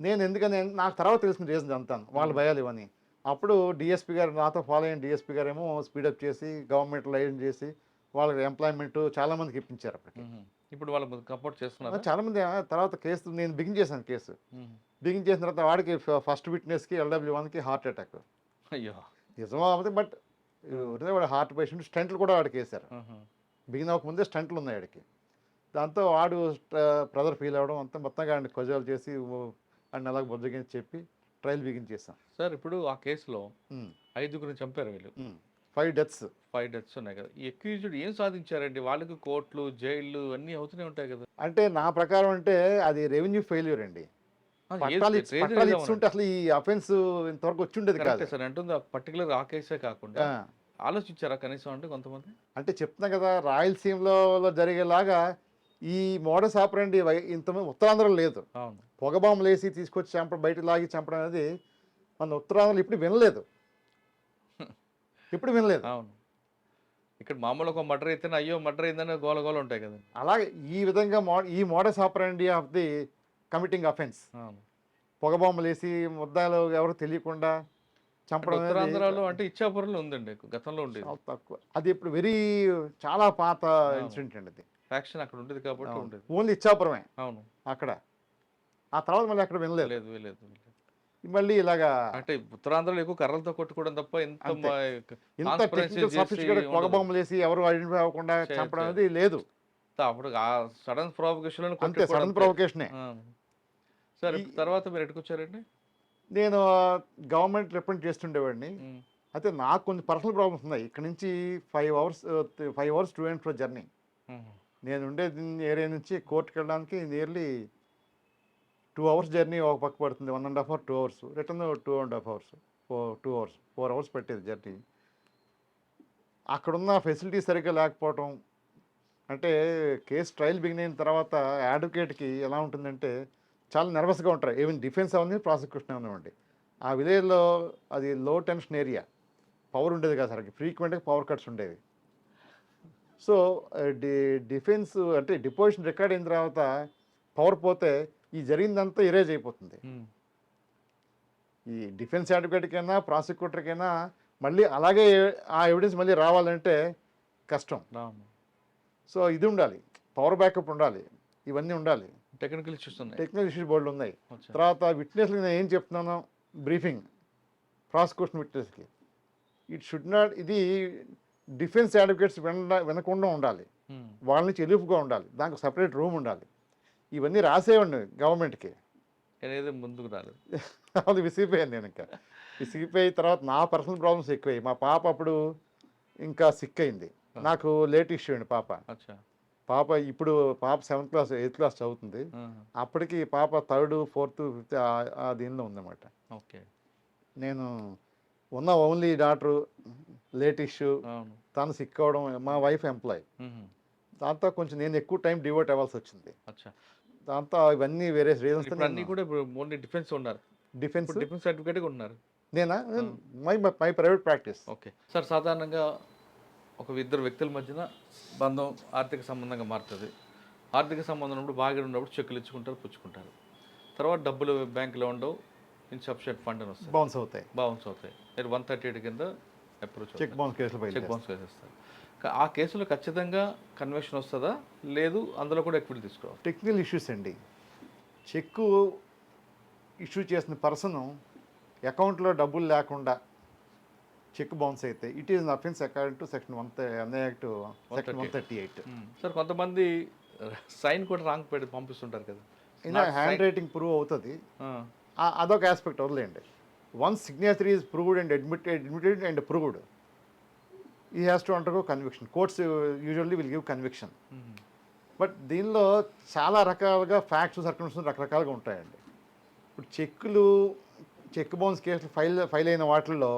నేను ఎందుకని నాకు తర్వాత తెలిసిన రీజన్ అంతాను వాళ్ళ భయాలు ఇవన్నీ. అప్పుడు డిఎస్పీ గారు, నాతో ఫాలో అయిన డిఎస్పీ గారు ఏమో స్పీడప్ చేసి గవర్నమెంట్ లైన్ చేసి వాళ్ళకి ఎంప్లాయ్మెంట్ చాలా మందికి ఇప్పించారు అప్పటికి. ఇప్పుడు వాళ్ళకి సపోర్ట్ చేస్తున్నారు చాలా మంది. తర్వాత కేసు నేను బిగిన్ చేశాను. కేసు బిగిన్ చేసిన తర్వాత వాడికి ఫస్ట్ విట్నెస్కి LW1కి హార్ట్ అటాక్. అయ్యో, నిజమా? బట్ వాడు హార్ట్ పేషెంట్, స్టంట్లు కూడా వాడికి వేశారు. బిగిన్ అవ్వకముందే స్టంట్లు ఉన్నాయి వాడికి. దాంతో వాడు బ్రదర్ ఫీల్ అవ్వడం అంతా మొత్తంగా ఆయన కొజాలు చేసి ఆయన అలాగ బొజ్జగించి చెప్పి ట్రయల్ బిగిన్ చేశాం. సార్ ఇప్పుడు ఆ కేసులో 5 చంపారు వీళ్ళు, 5 deaths. 5 deaths ఉన్నాయి కదా. ఈ అక్యూజ్డ్ ఏం సాధించారండి? వాళ్ళకి కోర్టులు, జైళ్ళు అన్నీ అవుతూనే ఉంటాయి కదా. అంటే నా ప్రకారం అంటే అది రెవెన్యూ ఫెయిల్యూర్ అండి. పట్టాలు ఇస్తుంటే అసలు ఈ అఫెన్స్ ఇంతవరకు వచ్చి ఉండేది కాదు సార్. అంటుంది పర్టికులర్ ఆ కేసే కాకుండా ఆలోచించారా కనీసం అంటే కొంతమంది? అంటే చెప్తున్నా కదా, రాయలసీమలో జరిగేలాగా ఈ మోడస్ ఆపరండి ఇంతమంది ఉత్తరాంధ్రలో లేదు. పొగబాంబులు వేసి తీసుకొచ్చి చంపడం, బయట లాగి చంపడం అనేది మన ఉత్తరాంధ్రలో ఇప్పుడు వినలేదు. అవును, ఇక్కడ మామూలు ఒక మర్డర్ అయితేనే అయ్యో మర్డర్ అయిందని గోల ఉంటాయి కదా. అలాగే ఈ విధంగా ఈ modus operandi of the committing offence, పొగబాంబులు వేసి ముద్దాలు ఎవరు తెలియకుండా చంపడం. ఉత్తరాంధ్రలో అంటే ఇచ్చాపురంలో ఉందండి, గతంలో ఉండేది. తక్కువ. అది ఇప్పుడు చాలా పాత ఇన్సిడెంట్ అండి. అది ఫ్యాక్షన్ అక్కడ ఉండేది కాబట్టి ఉండేది. ఓన్లీ ఇచ్చాపురమే. అవును, అక్కడ. ఆ తర్వాత మళ్ళీ అక్కడ వినలేదు. మళ్ళీ ఇలాగా అంటే ఉత్తరాంధ్రలో ఎక్కువ కర్రలతో కొట్టుకోవడం తప్ప ఇంత పొగబాంబులు వేసి ఎవరు ఐడెంటిఫై అవ్వకుండా చంపడం అనేది లేదు. అప్పుడు సడన్ ప్రొవొకేషన్, అంతే, సడన్ ప్రొవొకేషనే. సార్ తర్వాత మీరు ఎట్టుకొచ్చారండి? నేను గవర్నమెంట్ రిప్రజెంట్ చేస్తుండేవాడిని. అయితే నాకు కొన్ని పర్సనల్ ప్రాబ్లమ్స్ ఉన్నాయి. ఇక్కడ నుంచి 5 hours to and fro journey. నేను ఉండే ఏరియా నుంచి కోర్టుకి వెళ్ళడానికి నియర్లీ 2 hours జర్నీ ఒక పక్క పడుతుంది. 1.5 hour, 2 hours. Return 2.5 hours, 4 hours పట్టేది జర్నీ. అక్కడున్న ఫెసిలిటీ సరిగ్గా లేకపోవటం, అంటే కేసు ట్రయల్ బిగిన్ అయిన తర్వాత అడ్వకేట్కి ఎలా ఉంటుందంటే చాలా నర్వస్గా ఉంటారు. ఈవెన్ డిఫెన్స్ అవన్నీ, ప్రాసిక్యూషన్ అవనివ్వండి. ఆ విలేజ్లో అది లో టెన్షన్ ఏరియా, పవర్ ఉండేది కదా సరికి, ఫ్రీక్వెంట్గా పవర్ కట్స్ ఉండేవి. సో డిఫెన్స్ అంటే డిపోజిషన్ రికార్డ్ అయిన తర్వాత పవర్ పోతే ఈ జరిగిందంతా ఎరేజ్ అయిపోతుంది. ఈ డిఫెన్స్ అడ్వకేట్కైనా ప్రాసిక్యూటర్కైనా మళ్ళీ అలాగే ఆ ఎవిడెన్స్ మళ్ళీ రావాలంటే కష్టం. సో ఇది ఉండాలి, పవర్ బ్యాకప్ ఉండాలి, ఇవన్నీ ఉండాలి. టెక్నికల్ ఇష్యూస్ బోర్డులు ఉన్నాయి. తర్వాత విట్నెస్కి నేను ఏం చెప్తున్నాను, బ్రీఫింగ్ ప్రాసిక్యూషన్ విట్నెస్కి ఇట్ షుడ్ నాట్, ఇది డిఫెన్స్ అడ్వకేట్స్ వినకుండా ఉండాలి, వాళ్ళ నుంచి ఎలుపుగా ఉండాలి, దానికి సపరేట్ రూమ్ ఉండాలి. ఇవన్నీ రాసేవండి గవర్నమెంట్కి, ముందుకు రాలేదు. అది విసిగిపోయాను నేను. ఇంకా విసిగిపోయి తర్వాత నా పర్సనల్ ప్రాబ్లమ్స్ ఎక్కువయ్యాయి. మా పాప అప్పుడు ఇంకా సిక్ అయింది. నాకు లేట్ ఇష్యూ అండి పాప. అచ్చా. పాప ఇప్పుడు పాప 7th క్లాస్, 8th క్లాస్ చదువుతుంది. ఆహా. అప్పటికి పాప 3rd, 4th, 5th ఆ దీనిలో ఉందన్నమాట. ఓకే. నేను ఉన్న ఓన్లీ డాటరు లేట్ ఇష్యూ, అవును. తను సిక్ అవ్వడం, మా వైఫ్ ఎంప్లాయ్. మ్మ్. దాంతో కొంచెం నేను ఎక్కువ టైం డివోట్ అవ్వాల్సి వచ్చింది. అచ్చా. దాంతో ఇవన్నీ వేరే రీజన్స్తో ఇప్పుడు అన్నీ నేను కూడా ఇప్పుడు ఓన్లీ డిఫెన్స్ ఉన్నారు. డిఫెన్స్ ఇప్పుడు డిఫెన్స్ సర్టిఫికేట్గా ఉన్నారు. నేనా my my private practice. Okay sir, సాధారణంగా ఒక ఇద్దరు వ్యక్తుల మధ్యన బంధం ఆర్థిక సంబంధంగా మారుతుంది. ఆర్థిక సంబంధం ఉన్నప్పుడు బాగా ఉన్నప్పుడు చెక్కులు ఇచ్చుకుంటారు, పుచ్చుకుంటారు. తర్వాత డబ్బులు బ్యాంకులో ఉండవు, ఇన్సఫిషియెంట్ ఫండ్ అని వస్తాయి, బౌన్స్ అవుతాయి. బౌన్స్ అవుతాయి. మీరు 138 కింద అప్రోచ్ చెక్ బౌన్స్ కేసులు చెక్ బయట బౌన్స్ వేసేస్తారు. ఆ కేసులో ఖచ్చితంగా కన్వెక్షన్ వస్తుందా, లేదు అందులో కూడా ఎక్విటీ తీసుకోవాలి? టెక్నికల్ ఇష్యూస్ అండి. చెక్కు ఇష్యూ చేసిన పర్సన్ అకౌంట్లో డబ్బులు లేకుండా చెక్ బౌన్స్ అయితే it is offence according to section 138. Sir కొంతమంది సైన్ కూడా రాంగ్ పెట్టి పంపిస్తుంటారు కదా, హ్యాండ్ రైటింగ్ ప్రూవ్ అవుతుంది, ఆ, అదొక ఆస్పెక్ట్ వదిలేండి. Once signature is proved and admitted and proved, he has to undergo conviction. Courts usually will give conviction. Hmm. But దీనిలో చాలా రకాలుగా ఫ్యాక్ట్స్ సర్కమ్స్టెన్సెస్ రకరకాలుగా ఉంటాయండి. ఇప్పుడు చెక్ బౌన్స్ కేసులు ఫైల్ అయిన వాటిల్లో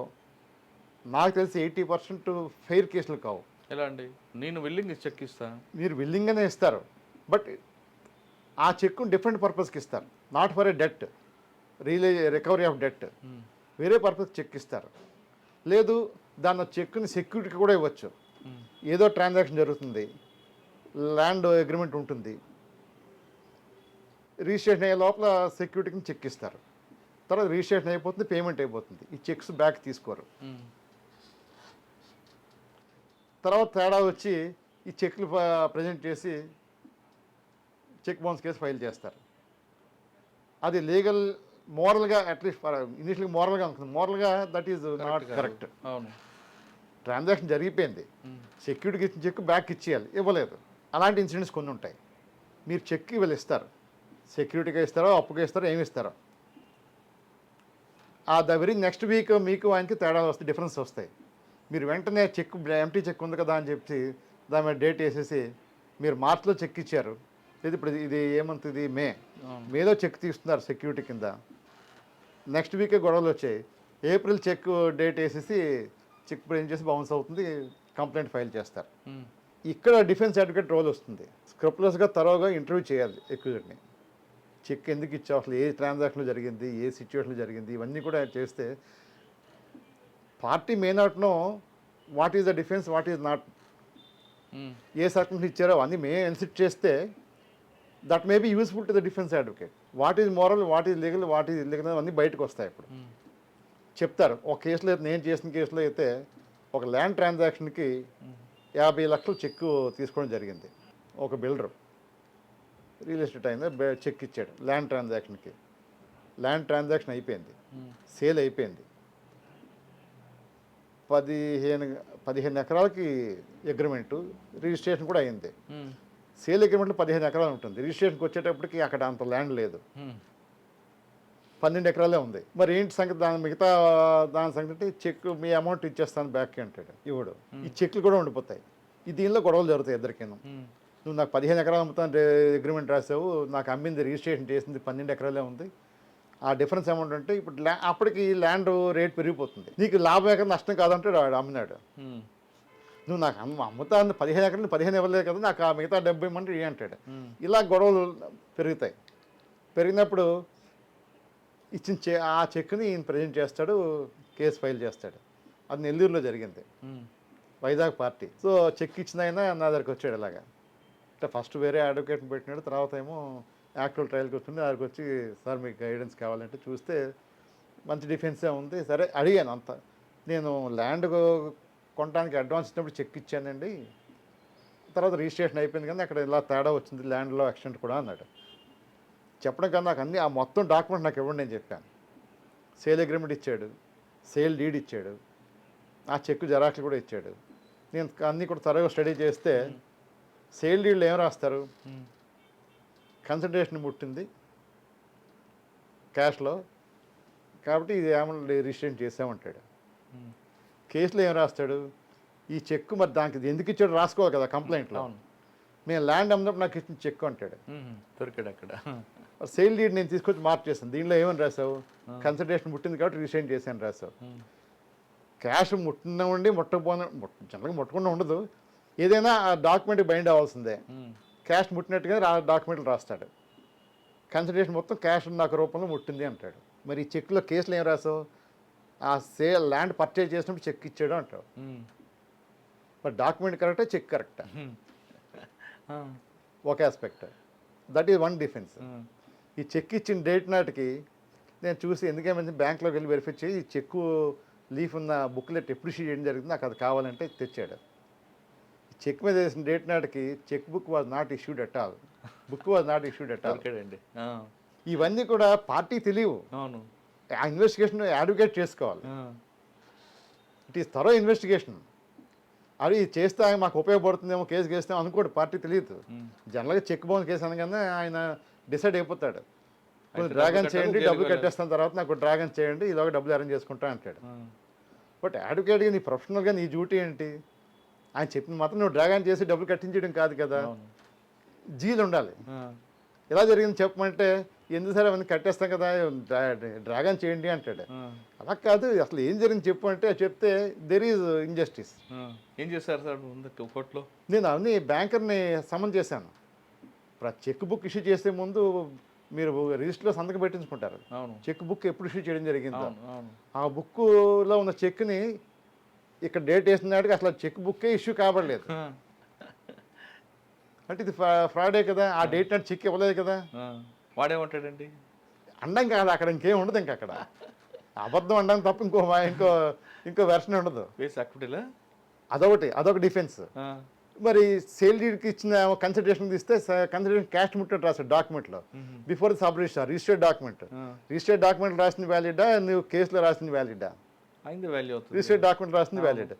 నాకు తెలిసి 80% ఫెయిర్ కేసులు కావు. ఎలా అండి? నేను విల్లింగ్ చెక్ ఇస్తా, మీరు విల్లింగ్గానే ఇస్తారు, బట్ ఆ చెక్కు డిఫరెంట్ పర్పస్కి ఇస్తారు. Not for a debt, recovery of debt, వేరే పర్పస్ చెక్ ఇస్తారు. లేదు దాని చెక్కుని సెక్యూరిటీకి కూడా ఇవ్వచ్చు. ఏదో ట్రాన్సాక్షన్ జరుగుతుంది, ల్యాండ్ అగ్రిమెంట్ ఉంటుంది, రిజిస్ట్రేషన్ అయ్యే లోపల సెక్యూరిటీకి చెక్ ఇస్తారు. తర్వాత రిజిస్ట్రేషన్ అయిపోతుంది, పేమెంట్ అయిపోతుంది, ఈ చెక్స్ బ్యాక్ తీసుకోరు. తర్వాత తేడా వచ్చి ఈ చెక్లు ప్రజెంట్ చేసి చెక్ బౌన్స్ కేసు ఫైల్ చేస్తారు. అది లీగల్ మోరల్గా అట్లీస్ట్ ఇనిషియల్గా మోరల్గా అనుకుంది, మోరల్గా దట్ ఈజ్ నాట్ కరెక్ట్. అవును. ట్రాన్సాక్షన్ జరిగిపోయింది, సెక్యూరిటీకి ఇచ్చిన చెక్ బ్యాక్ ఇచ్చేయాలి, ఇవ్వలేదు. అలాంటి ఇన్సిడెంట్స్ కొన్ని ఉంటాయి. మీరు చెక్ వీళ్ళు ఇస్తారు, సెక్యూరిటీగా ఇస్తారో అప్పుగా ఇస్తారో ఏమి ఇస్తారో, ద వెరీ నెక్స్ట్ వీక్ మీకు ఆయనకి తేడా వస్తాయి, డిఫరెన్స్ వస్తాయి. మీరు వెంటనే చెక్ ఎంటీ చెక్ ఉంది కదా అని చెప్పి దాని మీద డేట్ వేసేసి మీరు మార్చ్లో చెక్ ఇచ్చారు, లేదు ఇప్పుడు ఇది ఏమంత ఇది మేలో చెక్ తీస్తున్నారు సెక్యూరిటీ కింద, నెక్స్ట్ వీకే గొడవలు వచ్చాయి, ఏప్రిల్ చెక్ డేట్ వేసేసి చెక్ ప్రింట్ చేసి బౌన్స్ అవుతుంది, కంప్లైంట్ ఫైల్ చేస్తారు. ఇక్కడ డిఫెన్స్ అడ్వకేట్ రోల్ వస్తుంది. స్క్రప్లెస్గా తరోగా ఇంటర్వ్యూ చేయాలి ఎక్యూజ్డ్ని. చెక్ ఎందుకు ఇచ్చావు, అసలు ఏ ట్రాన్సాక్షన్లో జరిగింది, ఏ సిచ్యువేషన్లో జరిగింది, ఇవన్నీ కూడా చేస్తే party may not know what is the defence, what is not. ఏ సర్కమ్స్టెన్స్ ఇచ్చారో అన్నీ మే ఎన్సిట్ చేస్తే that may be useful to the defence advocate. What is moral, what is legal, what is illegal అన్నీ బయటకు వస్తాయి. ఇప్పుడు చెప్తారు. ఒక కేసులో అయితే, నేను చేసిన కేసులో అయితే ఒక ల్యాండ్ ట్రాన్సాక్షన్కి 50 లక్షలు చెక్కు తీసుకోవడం జరిగింది. ఒక బిల్డర్ రియల్ ఎస్టేట్ అయింది, చెక్ ఇచ్చాడు ల్యాండ్ ట్రాన్సాక్షన్కి. ల్యాండ్ ట్రాన్సాక్షన్ అయిపోయింది, సేల్ అయిపోయింది, 15 ఎకరాలకి అగ్రిమెంటు, రిజిస్ట్రేషన్ కూడా అయింది. సేల్ అగ్రిమెంట్లో 15 ఎకరాలు ఉంటుంది, రిజిస్ట్రేషన్కి వచ్చేటప్పటికి అక్కడ అంత ల్యాండ్ లేదు, 12 ఎకరాలే ఉంది. మరి ఏంటి సంగతి, మిగతా దాని సంగతి చెక్ మీ అమౌంట్ ఇచ్చేస్తాను బ్యాక్ అంటాడు, ఇవ్వడు. ఈ చెక్లు కూడా ఉండిపోతాయి. ఈ దీనిలో గొడవలు జరుగుతాయి ఇద్దరికిను. నువ్వు నాకు 15 ఎకరాలు అమ్ముతాను అగ్రిమెంట్ రాసావు, నాకు అమ్మింది రిజిస్ట్రేషన్ చేసింది 12 ఎకరాలే ఉంది, ఆ డిఫరెన్స్ అమౌంట్ అంటే ఇప్పుడు అప్పటికి ల్యాండ్ రేట్ పెరిగిపోతుంది, నీకు లాభం ఎక్కడ నష్టం కాదంటాడు వాడు అమ్మినాడు. నువ్వు నాకు అమ్ముతాను 15 ఎకరాలు 15 ఇవ్వలేదు కదా, నాకు ఆ మిగతా 70 ఇవ్వమంటే అంటాడు. ఇలా గొడవలు పెరుగుతాయి. పెరిగినప్పుడు ఇచ్చిన ఆ చెక్ని ఈయన ప్రజెంట్ చేస్తాడు, కేసు ఫైల్ చేస్తాడు. అది నెల్లూరులో జరిగింది, వైజాగ్ పార్టీ. సో చెక్ ఇచ్చిన ఆయన నా దగ్గరికి వచ్చాడు ఇలాగా. అంటే ఫస్ట్ వేరే అడ్వకేట్ని పెట్టినాడు, తర్వాత ఏమో యాక్చువల్ ట్రయల్కి వచ్చింది. దగ్గరికి వచ్చి సార్ మీకు గైడెన్స్ కావాలంటే చూస్తే మంచి డిఫెన్సే ఉంది. సరే అడిగాను అంత, నేను ల్యాండ్ కొనడానికి అడ్వాన్స్ ఇచ్చినప్పుడు చెక్ ఇచ్చానండి, తర్వాత రిజిస్ట్రేషన్ అయిపోయింది కానీ అక్కడ ఇలా తేడా వచ్చింది ల్యాండ్లో ఎక్స్టెంట్ కూడా అన్నాడు. చెప్పడం కన్నా నాకు అన్ని ఆ మొత్తం డాక్యుమెంట్ నాకు ఇవ్వండి నేను చెప్పాను. సేల్ అగ్రిమెంట్ ఇచ్చాడు, సేల్ డీడ్ ఇచ్చాడు, ఆ చెక్ జెరాక్స్లు కూడా ఇచ్చాడు. నేను అన్నీ కూడా త్వరగా స్టడీ చేస్తే సేల్ డీడ్లు ఏం రాస్తారు, కన్సల్టేషన్ ముట్టింది క్యాష్లో, కాబట్టి ఇది ఏమన్నా రిజిస్ట్రేషన్ చేసామంటాడు. ఉమ్. కేసులో ఏం రాస్తాడు, ఈ చెక్ మరి దానికి ఇది ఎందుకు ఇచ్చాడు రాసుకోవాలి కదా కంప్లైంట్లో. అవును. నేను ల్యాండ్ అమ్మినప్పుడు నాకు ఇచ్చిన చెక్ అంటాడు. దొరికాడు అక్కడ. సేల్ డీడ్ నేను తీసుకొచ్చి మార్క్ చేస్తాను, దీనిలో ఏమని రాసావు, కన్సల్టేషన్ ముట్టింది కాబట్టి రిజిస్ట్రేషన్ చేశాను రాసావు. క్యాష్ ముట్టిన ఉండి ముట్టకపోయినా జనరల్గా ముట్టకుండా ఉండదు, ఏదైనా ఆ డాక్యుమెంట్ బైండ్ అవ్వాల్సిందే. క్యాష్ ముట్టినట్టుగా డాక్యుమెంట్లు రాస్తాడు. కన్సల్టేషన్ మొత్తం క్యాష్ నాకు రూపంలో ముట్టింది అంటాడు. మరి ఈ చెక్లో కేసులు ఏం రాసావు, ఆ ల్యాండ్ పర్చేజ్ చేసినప్పుడు చెక్ ఇచ్చాడు అంటావు. మరి డాక్యుమెంట్ కరెక్టా, చెక్ కరెక్టా, ఒక aspect. That is one defence. ఈ చెక్ ఇచ్చిన డేట్ నాటికి నేను చూసి ఎందుకేమైంది బ్యాంక్లోకి వెళ్ళి వెరిఫై చేసి ఈ చెక్కు లీఫ్ ఉన్న బుక్లెట్ ఎప్పుడు ఇష్యూ చేయడం జరిగింది, నాకు అది కావాలంటే తెచ్చాడు. చెక్ మీద వేసిన డేట్ నాటికి cheque book was not issued at all, book was not issued at all. దొరికాడండి. ఇవన్నీ కూడా పార్టీ తెలియవు. అవును. ఆ ఇన్వెస్టిగేషన్ అడ్వకేట్ చేసుకోవాలి. It is thorough investigation. అది చేస్తే ఆయన మాకు ఉపయోగపడుతుందేమో, కేసు చేస్తామో అనుకోడు, పార్టీ తెలియదు. జనరల్గా చెక్ బౌన్స్ కేసు అనగానే ఆయన డిసైడ్ అయిపోతాడు, కొంచెం డ్రాగన్ చేయండి, డబ్బులు కట్టేస్తాను, తర్వాత నాకు డ్రాగన్ చేయండి, ఇలాగ డబ్బులు అరేంజ్ చేసుకుంటా అంటాడు. బట్ అడ్వకేట్గా నీ ప్రొఫెషనల్గా నీ డ్యూటీ ఏంటి, ఆయన చెప్పిన మాత్రం నువ్వు డ్రాగన్ చేసి డబ్బులు కట్టించడం కాదు కదా, జీలు ఉండాలి. ఎలా జరిగింది చెప్పమంటే ఎందుకు సార్ అవన్నీ కట్టేస్తాం కదా, డ్రాగన్ చేయండి అంటాడు. అలా కాదు, అసలు ఏం జరిగింది చెప్పు అంటే చెప్తే దెర్ ఈజ్ ఇంజస్టిస్. ఏం చేశారు సార్ ముందు కోర్టులో? నేను అవన్నీ బ్యాంకర్ని సమన్ చేశాను. చెక్ బుక్ ఇష్యూ చేసే ముందు మీరు రిజిస్టర్లో సంతకం పెట్టించుకుంటారు. చెక్ బుక్ ఎప్పుడు ఇష్యూ చేయడం జరిగిందో ఆ బుక్లో ఉన్న చెక్ని ఇక్కడ డేట్ వేసినాడికి అసలు చెక్ బుక్కే ఇష్యూ కాబడలేదు. అంటే ఇది ఫ్రాడే కదా, ఆ డేట్ నాటి చెక్ ఇవ్వలేదు కదా. వాడేమంటాడండి? అండం కాదు, అక్కడ ఇంకేం ఉండదు. ఇంక అక్కడ అబద్ధం అండం తప్ప ఇంకో వెర్షన్ ఉండదు. అదొక డిఫెన్స్. మరి సేల్ డీడ్కి ఇచ్చిన కన్సిడరేషన్ తీస్తే కన్సిడరేషన్ క్యాష్ ముట్టినట్టు రాస్తాడు డాక్యుమెంట్లో, before the sub register registered document. Registered document రాసింది వ్యాలిడా, నువ్వు కేసులో రాసింది వ్యాలిడా? రిజిస్టర్డ్ డాక్యుమెంట్ రాసింది వ్యాలిడ్.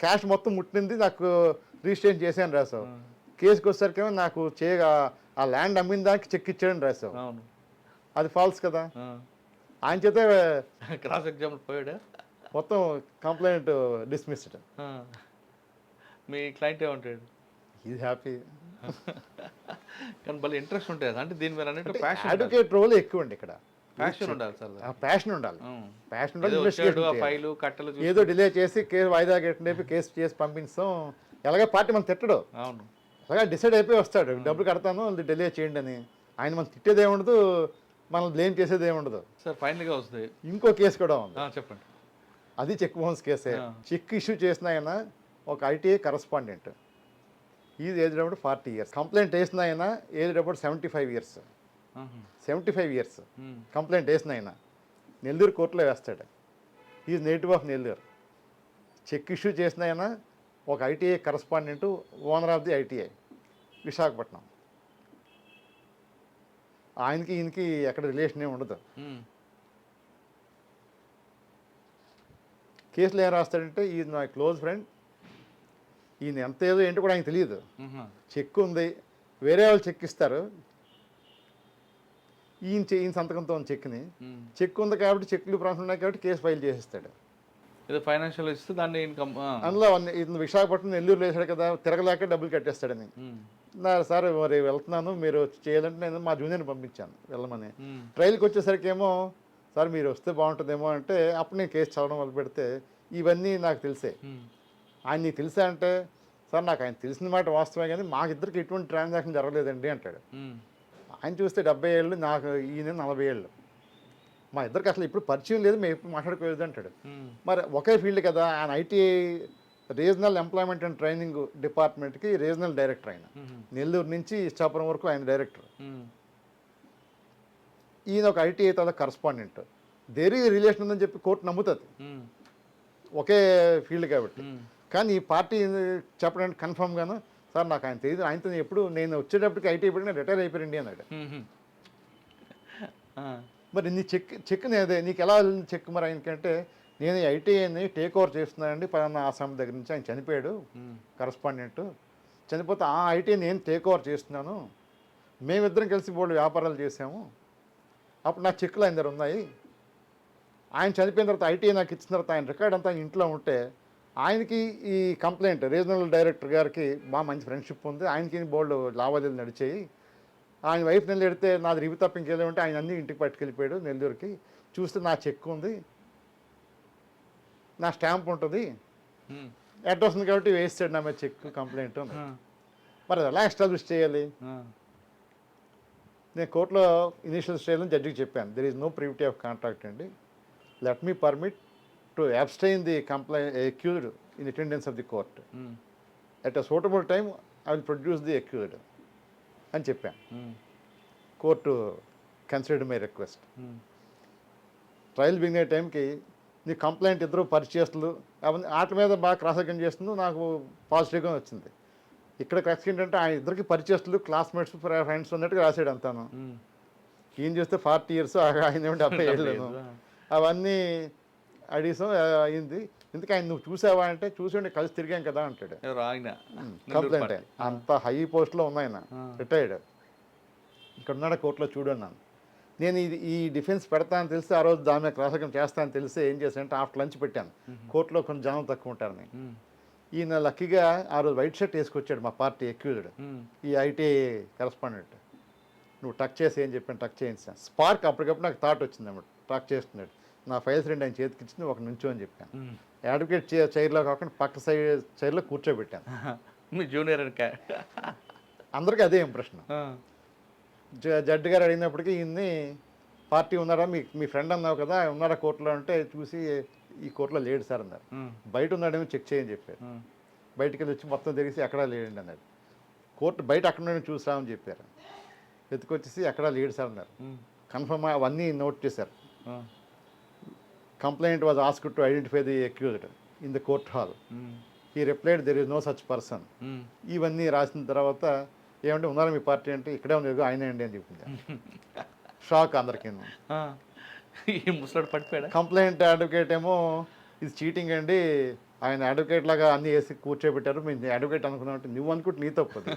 క్యాష్ మొత్తం ముట్టింది, నాకు రిజిస్ట్రేషన్ చేశాను రాసావు. కేసుకి వచ్చేసరికేమో నాకు ఆ ల్యాండ్ అమ్మిన దానికి చెక్ ఇచ్చాడని రాసావు. అది ఫాల్స్ కదా. ఆయన చేత క్రాస్ ఎగ్జామ్ పోయాడా, మొత్తం కంప్లైంట్ డిస్మిస్డ్. మీ క్లయింట్ ఏమంటాడు? Is happy. కానీ భలే ఇంట్రెస్ట్ ఉంటుంది అంటే దీని మీద అన్నట్టు ప్యాషన్. అడ్వకేట్ రోల్ ఎక్కువ అండి ఇక్కడ. ప్యాషన్ ఉండాలి సార్, ప్యాషన్ ఉండాలి. ప్యాషన్ ఉండాలి. ఏదో డిలే చేసి కేసు వాయిదా కట్టినప్పి కేసు చేసి పంపించాం. ఎలాగే పార్టీ మనం తిట్టడు, అవును, అలాగే డిసైడ్ అయిపోయి వస్తాడు, డబ్బులు కడతాను డిలే చేయండి అని. ఆయన మనం తిట్టేది ఏముండదు, మనం బ్లేమ్ చేసేది ఏముండదు. సార్ ఫైనల్గా వస్తుంది ఇంకో కేసు కూడా ఉంది. చెప్పండి. అది చెక్ బౌన్స్ కేసే. చెక్ ఇష్యూ చేసిన ఆయన ఒక ITI correspondent. Is age about 40 years. Complaint వేసిన ఆయన age about 75 years. 75 years complaint వేసిన ఆయన నెల్లూరు కోర్టులో వేస్తాడు. Is native of Nellore. Cheque issue చేసిన ఆయన ఒక ITI correspondent, owner of the ITI Visakhapatnam. ఆయనకి ఈయనకి ఎక్కడ రిలేషన్ ఏమి ఉండదు. కేసులో ఏం రాస్తాడంటే ఈజ్ మై క్లోజ్ ఫ్రెండ్, ఈయన ఎంత ఏదో ఏంటో కూడా ఆయనకు తెలియదు. చెక్ ఉంది, వేరే వాళ్ళు చెక్ ఇస్తారు, ఈయన సంతకంతో ఉన్న చెక్ని, చెక్ ఉంది కాబట్టి చెక్లు ప్రాబ్లమ్స్ ఉన్నాయి కాబట్టి కేసు ఫైల్ చేసేస్తాడు. ఏదో ఫైనాన్షియల్ ఇస్తే దాన్ని ఇన్కమ్ అందులో ఇతను విశాఖపట్నం నెల్లూరు వేసాడు కదా, తిరగలేక డబ్బులు కట్టేస్తాడని. సార్ మరి వెళ్తున్నాను, మీరు చేయాలంటే నేను మా జూనియర్ని పంపించాను వెళ్ళమని. ట్రయల్కి వచ్చేసరికి ఏమో సార్ మీరు వస్తే బాగుంటుందేమో అంటే అప్పుడు నేను కేసు చదవడం మొదలు పెడితే ఇవన్నీ నాకు తెలిసే. ఆయన నీకు తెలుసా అంటే సార్ నాకు ఆయన తెలిసిన మాట వాస్తవమే కానీ మాకిద్దరికి ఎటువంటి ట్రాన్సాక్షన్ జరగలేదండి అంటాడు. ఆయన చూస్తే 70 ఏళ్ళు, నాకు ఈయన 40 ఏళ్ళు. మా ఇద్దరికి అసలు ఇప్పుడు పరిచయం లేదు, మేము ఎప్పుడు మాట్లాడుకోలేదు అంటాడు. మరి ఒకే ఫీల్డ్ కదా. ఆయన ITI regional employment and training డిపార్ట్మెంట్కి రీజనల్ డైరెక్టర్. ఆయన నెల్లూరు నుంచి ఇచ్చాపురం వరకు ఆయన డైరెక్టర్. ఈయన ఒక ఐటీఐ తర్వాత కరస్పాండెంట్. దేరీ రిలేషన్ ఉందని చెప్పి కోర్టు నమ్ముతుంది, ఒకే ఫీల్డ్ కాబట్టి. కానీ ఈ పార్టీ చెప్పడానికి కన్ఫర్మ్గాను సార్ నాకు ఆయన తెలియదు, ఆయనతో ఎప్పుడు నేను వచ్చేటప్పటికి ఐటీ అయిపోయి రిటైర్ అయిపోయింది అన్నాడు. మరి నీ చెక్ అదే నీకు ఎలా చెక్ మరి ఆయనకంటే నేను ఐటీఐని టేక్ ఓవర్ చేస్తున్నానండి పలానా ఆసాం దగ్గర నుంచి, ఆయన చనిపోయాడు కరస్పాండెంట్, చనిపోతే ఆ ఐటీ నేను టేక్ ఓవర్ చేస్తున్నాను, మేమిద్దరం కలిసి బోల్డ్ వ్యాపారాలు చేసాము, అప్పుడు నా చెక్కులు ఆయన దగ్గర ఉన్నాయి, ఆయన చనిపోయిన తర్వాత ఐటీ నాకు ఇచ్చిన తర్వాత ఆయన రికార్డ్ అంతా ఇంట్లో ఉంటే ఆయనకి ఈ కంప్లైంట్ రీజనల్ డైరెక్టర్ గారికి బాగా మంచి ఫ్రెండ్షిప్ ఉంది, ఆయనకి బోల్డ్ లావాదేవీలు నడిచాయి. ఆయన వైఫ్ నెల్లు ఎడితే నాది రివి తప్ప ఇంకేదో ఉంటే ఆయన అన్నీ ఇంటికి పట్టుకెళ్ళిపోయాడు నెల్లూరుకి. చూస్తే నా చెక్ ఉంది, నా స్టాంప్ ఉంటుంది, అడ్రస్ ఉంది కాబట్టి వేస్తాడు నా మీద చెక్ కంప్లైంట్. మరి అది ఎలా ఎస్టాబ్లిష్ చేయాలి? నేను కోర్టులో ఇనిషియల్ స్టేజ్లో జడ్జికి చెప్పాను, there is no privity of contract అండి, let me permit to abstain the accused in attendance of the court. At a suitable time I will produce the accused అని చెప్పాను. Court considered my request. Trial begin టైంకి నీ కంప్లైంట్ ఇద్దరు పరిచయస్తులు అవన్నీ వాటి మీద బాగా క్రాస్ ఎగ్జామిన్ చేస్తుంది, నాకు పాజిటివ్గా వచ్చింది. ఇక్కడ క్రక్స్ ఏంటంటే ఆయన ఇద్దరికి పరిచయస్తులు, క్లాస్మేట్స్, ఫ్రెండ్స్ ఉన్నట్టుగా రాసాడు అంతాను. ఈయన చూస్తే 40 years, ఆయన ఏమిటి 70 ఏళ్ళను. అవన్నీ అడిగిసాం అయింది. ఎందుకు ఆయన నువ్వు చూసావా అంటే చూసి కలిసి తిరిగాం కదా అంటాడు. కంప్లైంట్ అంత హై పోస్ట్లో ఉన్నాయన, రిటైర్డ్. ఇక్కడ ఉన్నాడు కోర్టులో చూడన్నాను. నేను ఈ డిఫెన్స్ పెడతానని తెలిసి ఆ రోజు దాని మీద క్రాస్ ఎగ్జామిన్ చేస్తానని తెలిసి ఏం చేశానంటే ఆఫ్టర్ లంచ్ పెట్టాను. కోర్టులో కొంచెం జనం తక్కువ ఉంటారని. ఈయన లక్కీగా ఆ రోజు వైట్ షర్ట్ వేసుకొచ్చాడు, మా పార్టీ అక్యూజ్డ్, ఈ ఐటీ కరెస్పాండెంట్. నువ్వు టక్ చేసి ఏం చెప్పాను, టక్ చేయించాను. స్పార్క్ అప్పటికప్పుడు నాకు థాట్ వచ్చింది అన్నమాట. టక్ చేస్తున్నాడు, నా ఫైల్స్ 2 ఆయన చేతికి ఇచ్చింది, ఒక నుంచో అని చెప్పాను. అడ్వకేట్ చైర్లో కాకుండా పక్క సైడ్ చైర్లో కూర్చోబెట్టాను. మీ జూనియర్ అందరికీ అదే ఇంప్రెషన్. జడ్జి గారు అడిగినప్పటికీ ఈయన్ని పార్టీ ఉన్నారా, మీ ఫ్రెండ్ అన్నావు కదా, ఉన్నారా కోర్టులో అంటే చూసి ఈ కోర్టులో లేడు సార్ అన్నారు. బయట ఉన్నాడేమో చెక్ చేయని చెప్పారు. బయటికి వెళ్ళి వచ్చి మొత్తం తిరిగి ఎక్కడా లేడండి అన్నాడు. కోర్టు బయట అక్కడ నుండి చూసామని చెప్పారు. వెతుకొచ్చేసి ఎక్కడా లేడు సార్ అన్నారు. కన్ఫర్మ్ అవన్నీ నోట్ చేశారు. Complaint was asked to identify the accused in the court hall. He replied there is no such person. ఇవన్నీ రాసిన తర్వాత ఏమంటే ఉన్నారా మీ పార్టీ అంటే ఇక్కడే ఉంది, ఆయనే అండి అని చెప్పింది. షాక్ అందరికీ. ముసలాడు పడిపోయాడు. కంప్లైంట్ అడ్వకేట్ ఏమో ఇది చీటింగ్ అండి, ఆయన అడ్వకేట్ లాగా అన్ని వేసి కూర్చోబెట్టారు, మేము అడ్వకేట్ అనుకున్నామంటే నువ్వు అనుకుంటే నీ తప్పదు.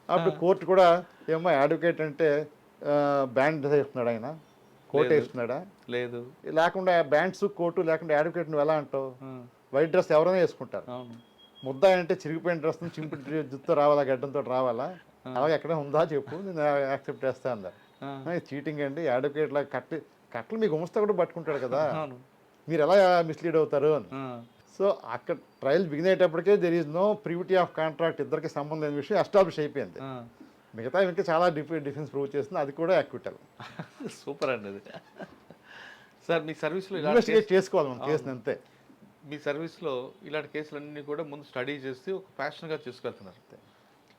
అప్పుడు కోర్టు కూడా ఏమో అడ్వకేట్ అంటే బ్యాండ్ వేస్తున్నాడు, ఆయన కోట్ వేస్తున్నాడా లేదు, లేకుండా బ్యాండ్స్ కోటు లేకుండా అడ్వకేట్ నువ్వు ఎలా అంటావు? వైట్ డ్రెస్ ఎవరైనా వేసుకుంటారు. ముద్ద అంటే చిరిగిపోయిన డ్రెస్ చింపి జుత్తు రావాలా, గడ్డంతో రావాలా, అలాగే ఎక్కడ ఉందా చెప్పు, నేను యాక్సెప్ట్ చేస్తా అన్నారు. చీటింగ్ అండి, అడ్వకేట్ లాగా కట్టలు మీకు గుమస్తా కూడా పట్టుకుంటాడు కదా, మీరు ఎలా మిస్లీడ్ అవుతారు అని. సో అక్కడ ట్రయల్ బిగిన్ అయ్యేటప్పటికే there is no privity of contract, ఇద్దరికి సంబంధం లేని విషయం ఎస్టాబ్లిష్ అయిపోయింది. మిగతా ఇంకా చాలా డిఫెన్స్ ప్రూవ్ చేస్తుంది, అది కూడా యాక్విటల్. సూపర్ అండి అది. సార్ మీ సర్వీస్లో ఇన్వెస్టిగేట్ చేసుకోవాలి మన కేసుని అంతే. మీ సర్వీస్లో ఇలాంటి కేసులన్నీ కూడా ముందు స్టడీ చేసి ఒక ప్యాషన్గా తీసుకెళ్తున్నారు.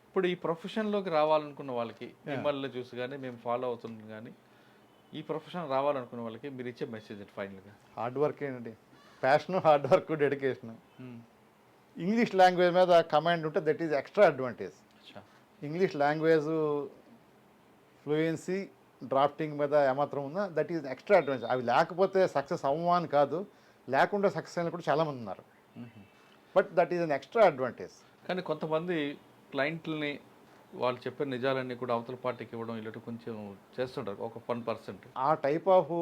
ఇప్పుడు ఈ ప్రొఫెషన్లోకి రావాలనుకున్న వాళ్ళకి, మిమ్మల్ని చూసి కానీ మేము ఫాలో అవుతున్నాం కానీ, ఈ ప్రొఫెషన్ రావాలనుకున్న వాళ్ళకి మీరు ఇచ్చే మెసేజ్ ఫైనల్గా? హార్డ్ వర్క్ ఏంటండి, passion, hard work, dedication. English language మీద కమాండ్ ఉంటే that is extra advantage. English language fluency, drafting మీద ఏమాత్రం ఉందా దట్ ఈజ్ ఎక్స్ట్రా అడ్వాంటేజ్. అవి లేకపోతే సక్సెస్ అవ్వమని కాదు, లేకుండా సక్సెస్ అయిన కూడా చాలామంది ఉన్నారు. But that is an extra advantage. కానీ కొంతమంది క్లయింట్లని వాళ్ళు చెప్పే నిజాలన్నీ కూడా అవతల పార్టీకి ఇవ్వడం ఇలాంటి కొంచెం చేస్తుంటారు, ఒక 1%. ఆ టైప్ ఆఫ్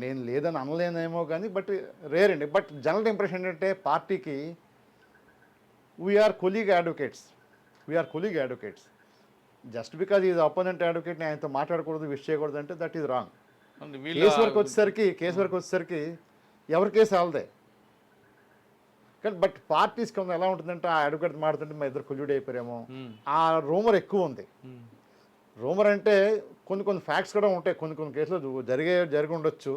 నేను లేదని అనలేనేమో కానీ బట్ రేర్ అండి. బట్ జనరల్ ఇంప్రెషన్ ఏంటంటే పార్టీకి we are colleague advocates, just because is opponent అడ్వకేట్ని ఆయనతో మాట్లాడకూడదు, విష్ చేయకూడదు అంటే దట్ ఈజ్ రాంగ్. కేసు వరకు వచ్చేసరికి ఎవరి కేసు వాళ్ళదే. కానీ బట్ పార్టీస్కి ఉంది ఎలా ఉంటుందంటే ఆ అడ్వకేట్ మాడుతుంటే మా ఇద్దరు కొల్యూడ్ అయిపోయారేమో, ఆ రూమర్ ఎక్కువ ఉంది. రూమర్ అంటే కొన్ని ఫ్యాక్ట్స్ కూడా ఉంటాయి, కొన్ని కేసులు జరిగి ఉండొచ్చు,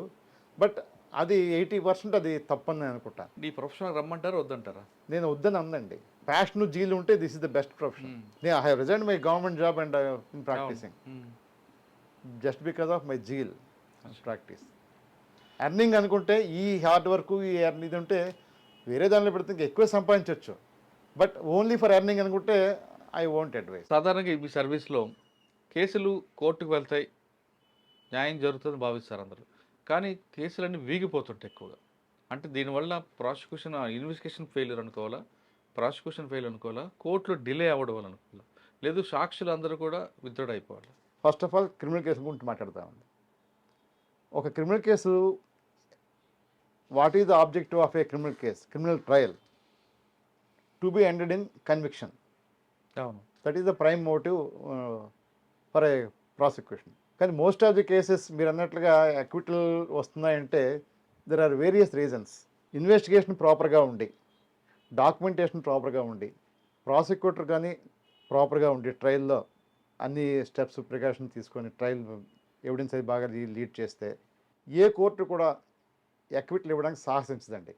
బట్ అది 80% అది తప్పని నేను అనుకుంటా. ఈ ప్రొఫెషన్ రమ్మంటారా వద్దంటారా? నేను వద్దని అందండి. ప్యాషన్, జీల్ ఉంటే this is the best profession. నేను I have resigned my government job and in practicing just because of my zeal practice. Earning అనుకుంటే ఈ హార్డ్ వర్క్, ఇది ఉంటే వేరే దానిలో పెడితే ఇంకా ఎక్కువ సంపాదించవచ్చు. బట్ ఓన్లీ ఫర్ ఎర్నింగ్ అనుకుంటే ఐ వోంట్ అడ్వైస్. సాధారణంగా మీ సర్వీస్లో కేసులు కోర్టుకు వెళ్తాయి, న్యాయం జరుగుతుందని భావిస్తారు అందరూ, కానీ కేసులన్నీ వీగిపోతుంటాయి ఎక్కువగా. అంటే దీనివల్ల ప్రాసిక్యూషన్ ఇన్వెస్టిగేషన్ ఫెయిల్యూర్ అనుకోవాలా, ప్రాసిక్యూషన్ ఫెయిల్ అనుకోవాలా, కోర్టులో డిలే అవ్వడం వల్ల అనుకోవాలా, లేదు సాక్షులు అందరూ కూడా విత్డ్రా అయిపోవాలి? First of all criminal case గురించి మాట్లాడతామండి. ఒక criminal case, what is the objective of a criminal case, criminal trial? To be ended in conviction. అవును. That is the prime motive for a prosecution. కానీ మోస్ట్ ఆఫ్ ది కేసెస్ మీరు అన్నట్లుగా అక్విటల్ వస్తున్నాయంటే there are various reasons. Investigation ప్రాపర్గా ఉండి, డాక్యుమెంటేషన్ ప్రాపర్గా ఉండి, ప్రాసిక్యూటర్ కానీ ప్రాపర్గా ఉండి, ట్రయల్లో అన్ని స్టెప్స్ ప్రికాషన్ తీసుకొని ట్రయల్ ఎవిడెన్స్ అది బాగా లీడ్ చేస్తే ఏ కోర్టు కూడా అక్విటల్ ఇవ్వడానికి సాహసించదండి.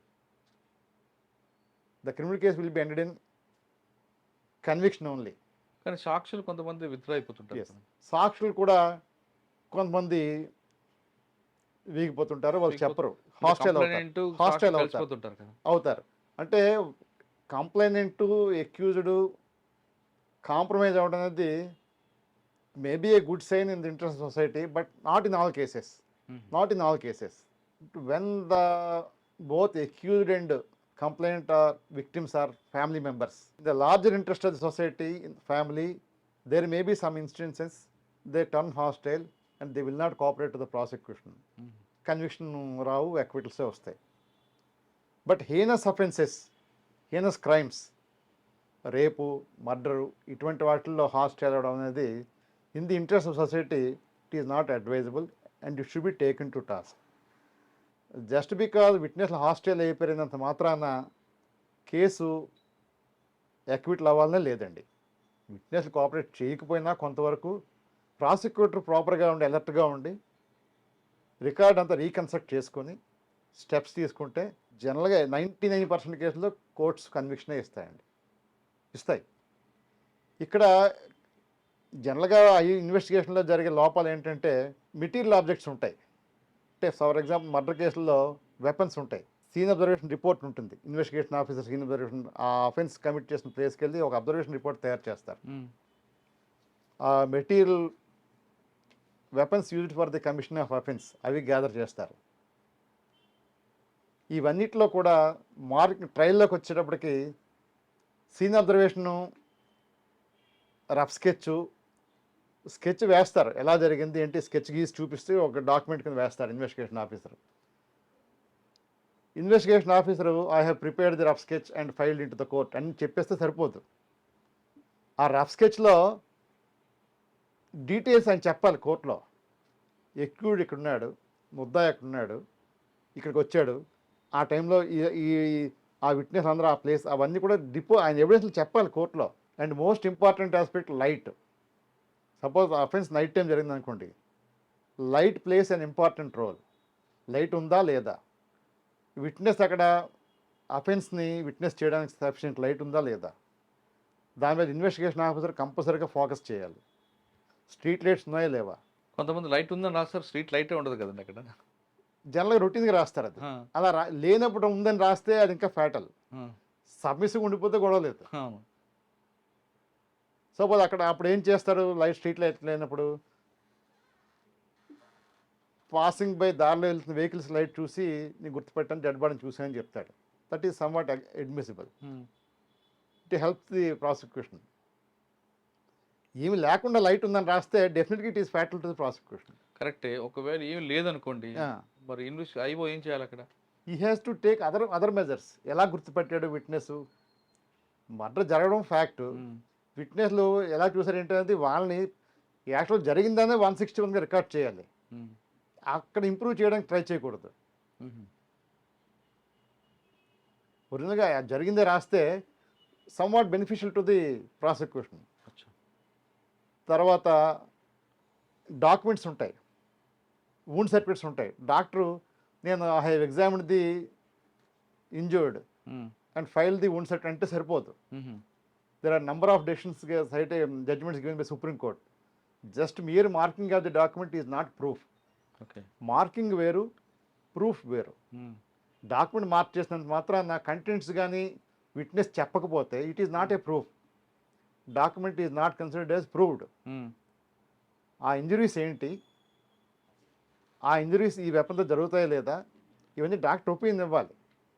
The criminal case will be ended in conviction only. కానీ సాక్షులు కొంతమంది విత్డ్రా అయిపోతుంటారు Yes. కదా. సాక్షులు కూడా కొంతమంది వీగిపోతుంటారు, వాళ్ళు చెప్పరు, హాస్టైల్ అవుతారు. కంప్లైనెంట్ Hostile అవుతారు. కలిసిపోతుంటారు కదా. అవుతారు అంటే కంప్లైనెంట్ ఎక్యూజ్డ్ కాంప్రమైజ్ అవ్వడం అనేది maybe a good sign in the interest society, but not in all cases. Not in all cases. When the both accused and complainant or victims are family members, the larger interest of the society in family, there may be some instances they turn hostile and they will not cooperate to the prosecution. Conviction రావు, acquittals వస్తాయి. But heinous offences, heinous crimes, rape, murder, ఇటువంటి వాటిల్లో హాస్టైల్ అవడం అనేది in the interest of society it is not advisable and it should be taken to task. Just because విట్నెస్లు హాస్టైల్ అయిపోయినంత మాత్రాన కేసు అక్విటల్ అవ్వాలనే లేదండి. విట్నెస్లు కోఆపరేట్ చేయకపోయినా కొంతవరకు ప్రాసిక్యూటర్ ప్రాపర్గా ఉండి, అలర్ట్గా ఉండి, రికార్డ్ అంతా రీకన్స్ట్రక్ట్ చేసుకొని స్టెప్స్ తీసుకుంటే జనరల్గా 99% కేసుల్లో కోర్ట్స్ కన్విక్షనే ఇస్తాయి. ఇక్కడ జనరల్గా ఈ ఇన్వెస్టిగేషన్లో జరిగే లోపాలు ఏంటంటే మెటీరియల్ ఆబ్జెక్ట్స్ ఉంటాయి. అంటే ఫర్ ఎగ్జాంపుల్ మర్డర్ కేసుల్లో వెపన్స్ ఉంటాయి, సీన్ అబ్జర్వేషన్ రిపోర్ట్ ఉంటుంది, ఇన్వెస్టిగేషన్ ఆఫీసర్ సీన్ అబ్జర్వేషన్ ఆ అఫెన్స్ కమిట్ చేసిన ప్లేస్కి వెళ్ళి ఒక అబ్జర్వేషన్ రిపోర్ట్ తయారు చేస్తారు. ఆ material weapons used for the commission of offence అవి గ్యాదర్ చేస్తారు. ఇవన్నిట్లో కూడా ట్రయల్లోకి వచ్చేటప్పటికి సీన్ అబ్జర్వేషను, రఫ్ స్కెచ్ వేస్తారు, ఎలా జరిగింది ఏంటి స్కెచ్ గీసి చూపిస్తే ఒక డాక్యుమెంట్ కింద వేస్తారు investigation officer. I have prepared the rough sketch and filed in to the court అని చెప్పేస్తే సరిపోదు. ఆ రఫ్ స్కెచ్లో డీటెయిల్స్ ఆయన చెప్పాలి కోర్టులో. ఎక్యూడ్ ఇక్కడున్నాడు, ముద్దాయి ఎక్కడున్నాడు, ఇక్కడికి వచ్చాడు, ఆ టైంలో ఆ విట్నెస్ అందరూ ఆ ప్లేస్, అవన్నీ కూడా ఆయన ఎవిడెన్స్లు చెప్పాలి కోర్టులో. And most important aspect light. Suppose offence night time జరిగింది అనుకోండి, light plays an important role. Light ఉందా లేదా, విట్నెస్ అక్కడ అఫెన్స్ని విట్నెస్ చేయడానికి సఫిషియెంట్ లైట్ ఉందా లేదా, దాని మీద ఇన్వెస్టిగేషన్ ఆఫీసర్ కంపల్సరీగా ఫోకస్ చేయాలి. స్ట్రీట్ లైట్స్ ఉన్నాయా లేవా. కొంతమంది లైట్ ఉందని రాస్తారు, స్ట్రీట్ లైటే ఉండదు కదండి అక్కడ. జనరల్గా రొటీన్గా రాస్తారు అది. అలా లేనప్పుడు ఉందని రాస్తే అది ఇంకా ఫ్యాటల్. సబ్మిసివ్ ఉండిపోతే గొడవ లేదు. అవును. సపోజ్ అప్పుడు ఏం చేస్తారు, స్ట్రీట్ లైట్ లేనప్పుడు పాసింగ్ బై దారిలో వెళ్తున్న వెహికల్స్ లైట్ చూసి నేను గుర్తుపెట్టాను, డెడ్ బాడీని చూసానని చెప్తాడు. That is somewhat admissible. It helps the prosecution. ఏమి లేకుండా లైట్ ఉందని రాస్తే డెఫినెట్గా it is fatal to the prosecution. కరెక్టే. ఒకవేళ ఏమి లేదనుకోండి, మరి ఐఓ ఏం చేయాలి అక్కడ? He has to take other measures. ఎలా గుర్తుపెట్టాడు విట్నెస్, మర్డర్ జరగడం ఫ్యాక్ట్, విట్నెస్లు ఎలా చూసారు ఏంటనేది వాళ్ళని యాక్చువల్ జరిగిందనే 161గా రికార్డ్ చేయాలి. అక్కడ ఇంప్రూవ్ చేయడానికి ట్రై చేయకూడదు. ఒరిజినల్గా జరిగిందే రాస్తే somewhat beneficial to the prosecution. తర్వాత డాక్యుమెంట్స్ ఉంటాయి, వూండ్ సర్టిఫికేట్స్ ఉంటాయి. డాక్టరు నేను I have examined the injured and file the wound certificate అంటే సరిపోదు. There are number of decisions, judgments given by Supreme Court. Just mere marking of the document is not proof. Okay. Marking వేరు, ప్రూఫ్ వేరు. డాక్యుమెంట్ మార్క్ చేసినంత మాత్రాన కంటెంట్స్ కానీ విట్నెస్ చెప్పకపోతే it is not A proof. Document is not considered as proved. ఆ ఇంజరీస్ ఏంటి, ఆ ఇంజరీస్ ఈ వెపన్తో జరుగుతాయా లేదా, ఇవన్నీ డాక్టర్ ఒపీనియన్ ఇవ్వాలి.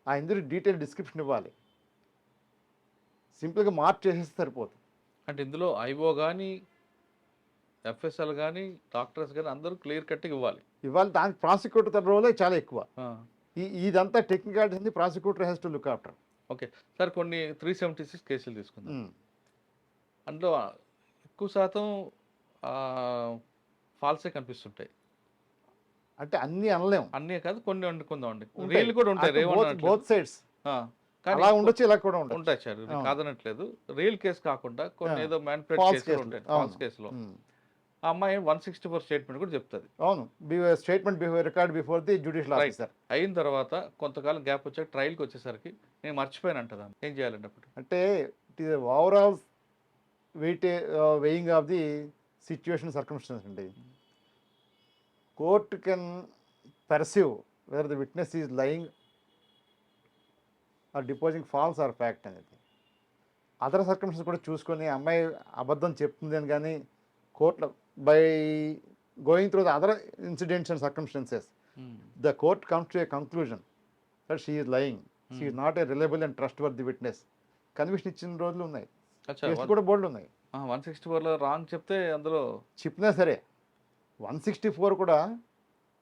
ఆ ఇంజరీ డీటెయిల్ డిస్క్రిప్షన్ ఇవ్వాలి. సింపుల్గా మార్క్ చేసేస్తే సరిపోతుంది. అంటే ఇందులో ఐఓ కానీ ఎఫ్ఎస్ఎల్ కానీ డాక్టర్స్ కానీ అందరూ క్లియర్ కట్గా ఇవ్వాలి. ఇవాళ దానికి ప్రాసిక్యూటర్ తన రోలే చాలా ఎక్కువ. ఆ, ఇదంతా technicality prosecutor has to look after. Okay sir, కొన్ని 376 కేసులు తీసుకుందాం. అందులో ఎక్కువ శాతం ఫాల్సే కనిపిస్తుంటాయి. అంటే అన్ని అనలేం, అన్నీ కాదు, కొన్ని వండుకుందాం అండి. రీల్ కూడా ఉంటాయి, బోత్ సైడ్స్ కానీ అలా ఉండొచ్చు, ఇలా కూడా ఉండొచ్చు. ఉంటాయి సార్, ఇది కాదనట్లేదు. రియల్ కేసు కాకుండా కొన్ని ఏదో False మ్యానిపులేట్ కేసులు cases. ఉంటాయి. అవును. ఫాల్స్ కేసులో ఆ అమ్మాయి 164 స్టేట్మెంట్ కూడా చెప్తుంది. అవును, statement record before the judicial Right. Officer. అయిన తర్వాత కొంతకాలం గ్యాప్ వచ్చాక ట్రయల్కి వచ్చేసరికి నేను మర్చిపోయాను అంటదా, ఏం చేయాలండి అప్పుడు? అంటే it is overall weighing of the situation circumstance అండి. Court can perceive whether the witness is lying or deposing false or fact అనేది. అదర్ సర్కమ్స్టెన్స్ కూడా చూసుకొని అమ్మాయి అబద్ధం చెప్తుంది అని కానీ కోర్టులో by going through the other incidents and circumstances the court comes to a conclusion that she is lying, she is not a reliable and trustworthy witness. Conviction ఇచ్చిన రోజులు ఉన్నాయి, కేసులు కూడా బోర్డులు ఉన్నాయి. 164లో రాంగ్ చెప్తే అందులో చెప్పినా సరే 164 కూడా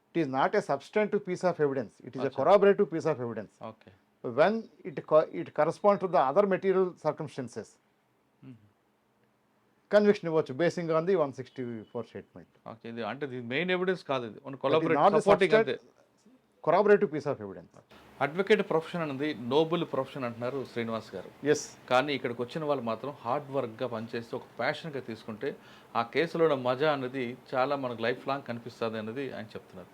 it is not a substantive piece of evidence, it is a corroborative piece of evidence. Okay, when it correspond to the other material circumstances conviction ఇవ్వచ్చు basing on the 164 statement. Okay, ఇది అంటే ఇది మెయిన్ ఎవిడెన్స్ కాదు, ఇది కొలాబరేటివ్ సపోర్టింగ్ అంతే. Corroborative piece of evidence. Advocate profession అనేది నోబుల్ ప్రొఫెషన్ అంటున్నారు శ్రీనివాస్ గారు. ఎస్, కానీ ఇక్కడికి వచ్చిన వాళ్ళు మాత్రం హార్డ్ వర్క్గా పనిచేస్తే ఒక ప్యాషన్గా తీసుకుంటే ఆ కేసులో ఉన్న మజా అనేది చాలా మనకు లైఫ్ లాంగ్ కనిపిస్తుంది అనేది ఆయన చెప్తున్నారు.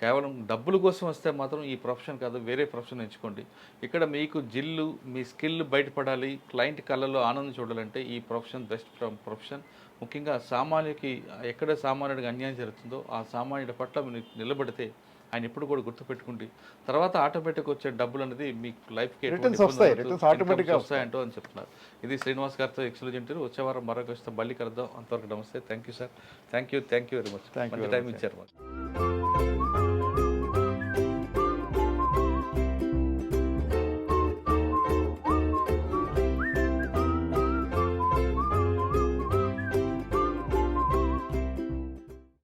కేవలం డబ్బుల కోసం వస్తే మాత్రం ఈ ప్రొఫెషన్ కాదు, వేరే ప్రొఫెషన్ ఎంచుకోండి. ఇక్కడ మీకు జిల్లు మీ స్కిల్ బయటపడాలి, క్లయింట్ కళ్ళలో ఆనందం చూడాలంటే ఈ ప్రొఫెషన్ బెస్ట్ ప్రొఫెషన్. ముఖ్యంగా సామాన్యుడికి ఎక్కడ సామాన్యుడికి అన్యాయం జరుగుతుందో ఆ సామాన్యుడి పట్ల మీరు నిలబడితే ఆయన ఎప్పుడు కూడా గుర్తుపెట్టుకుంటే తర్వాత ఆటోమేటిక్ వచ్చే డబ్బులు అనేది మీకు లైఫ్కి వస్తాయంటో అని చెప్తున్నారు. ఇది శ్రీనివాస్ గారితో ఎక్స్క్లూజివ్ ఇంటర్వ్యూ. వచ్చే వారం మరొక మళ్ళీ కలుద్దాం. అంతవరకు నమస్తే. Thank you sir, thank you very much. మంచి టైం ఇచ్చారు.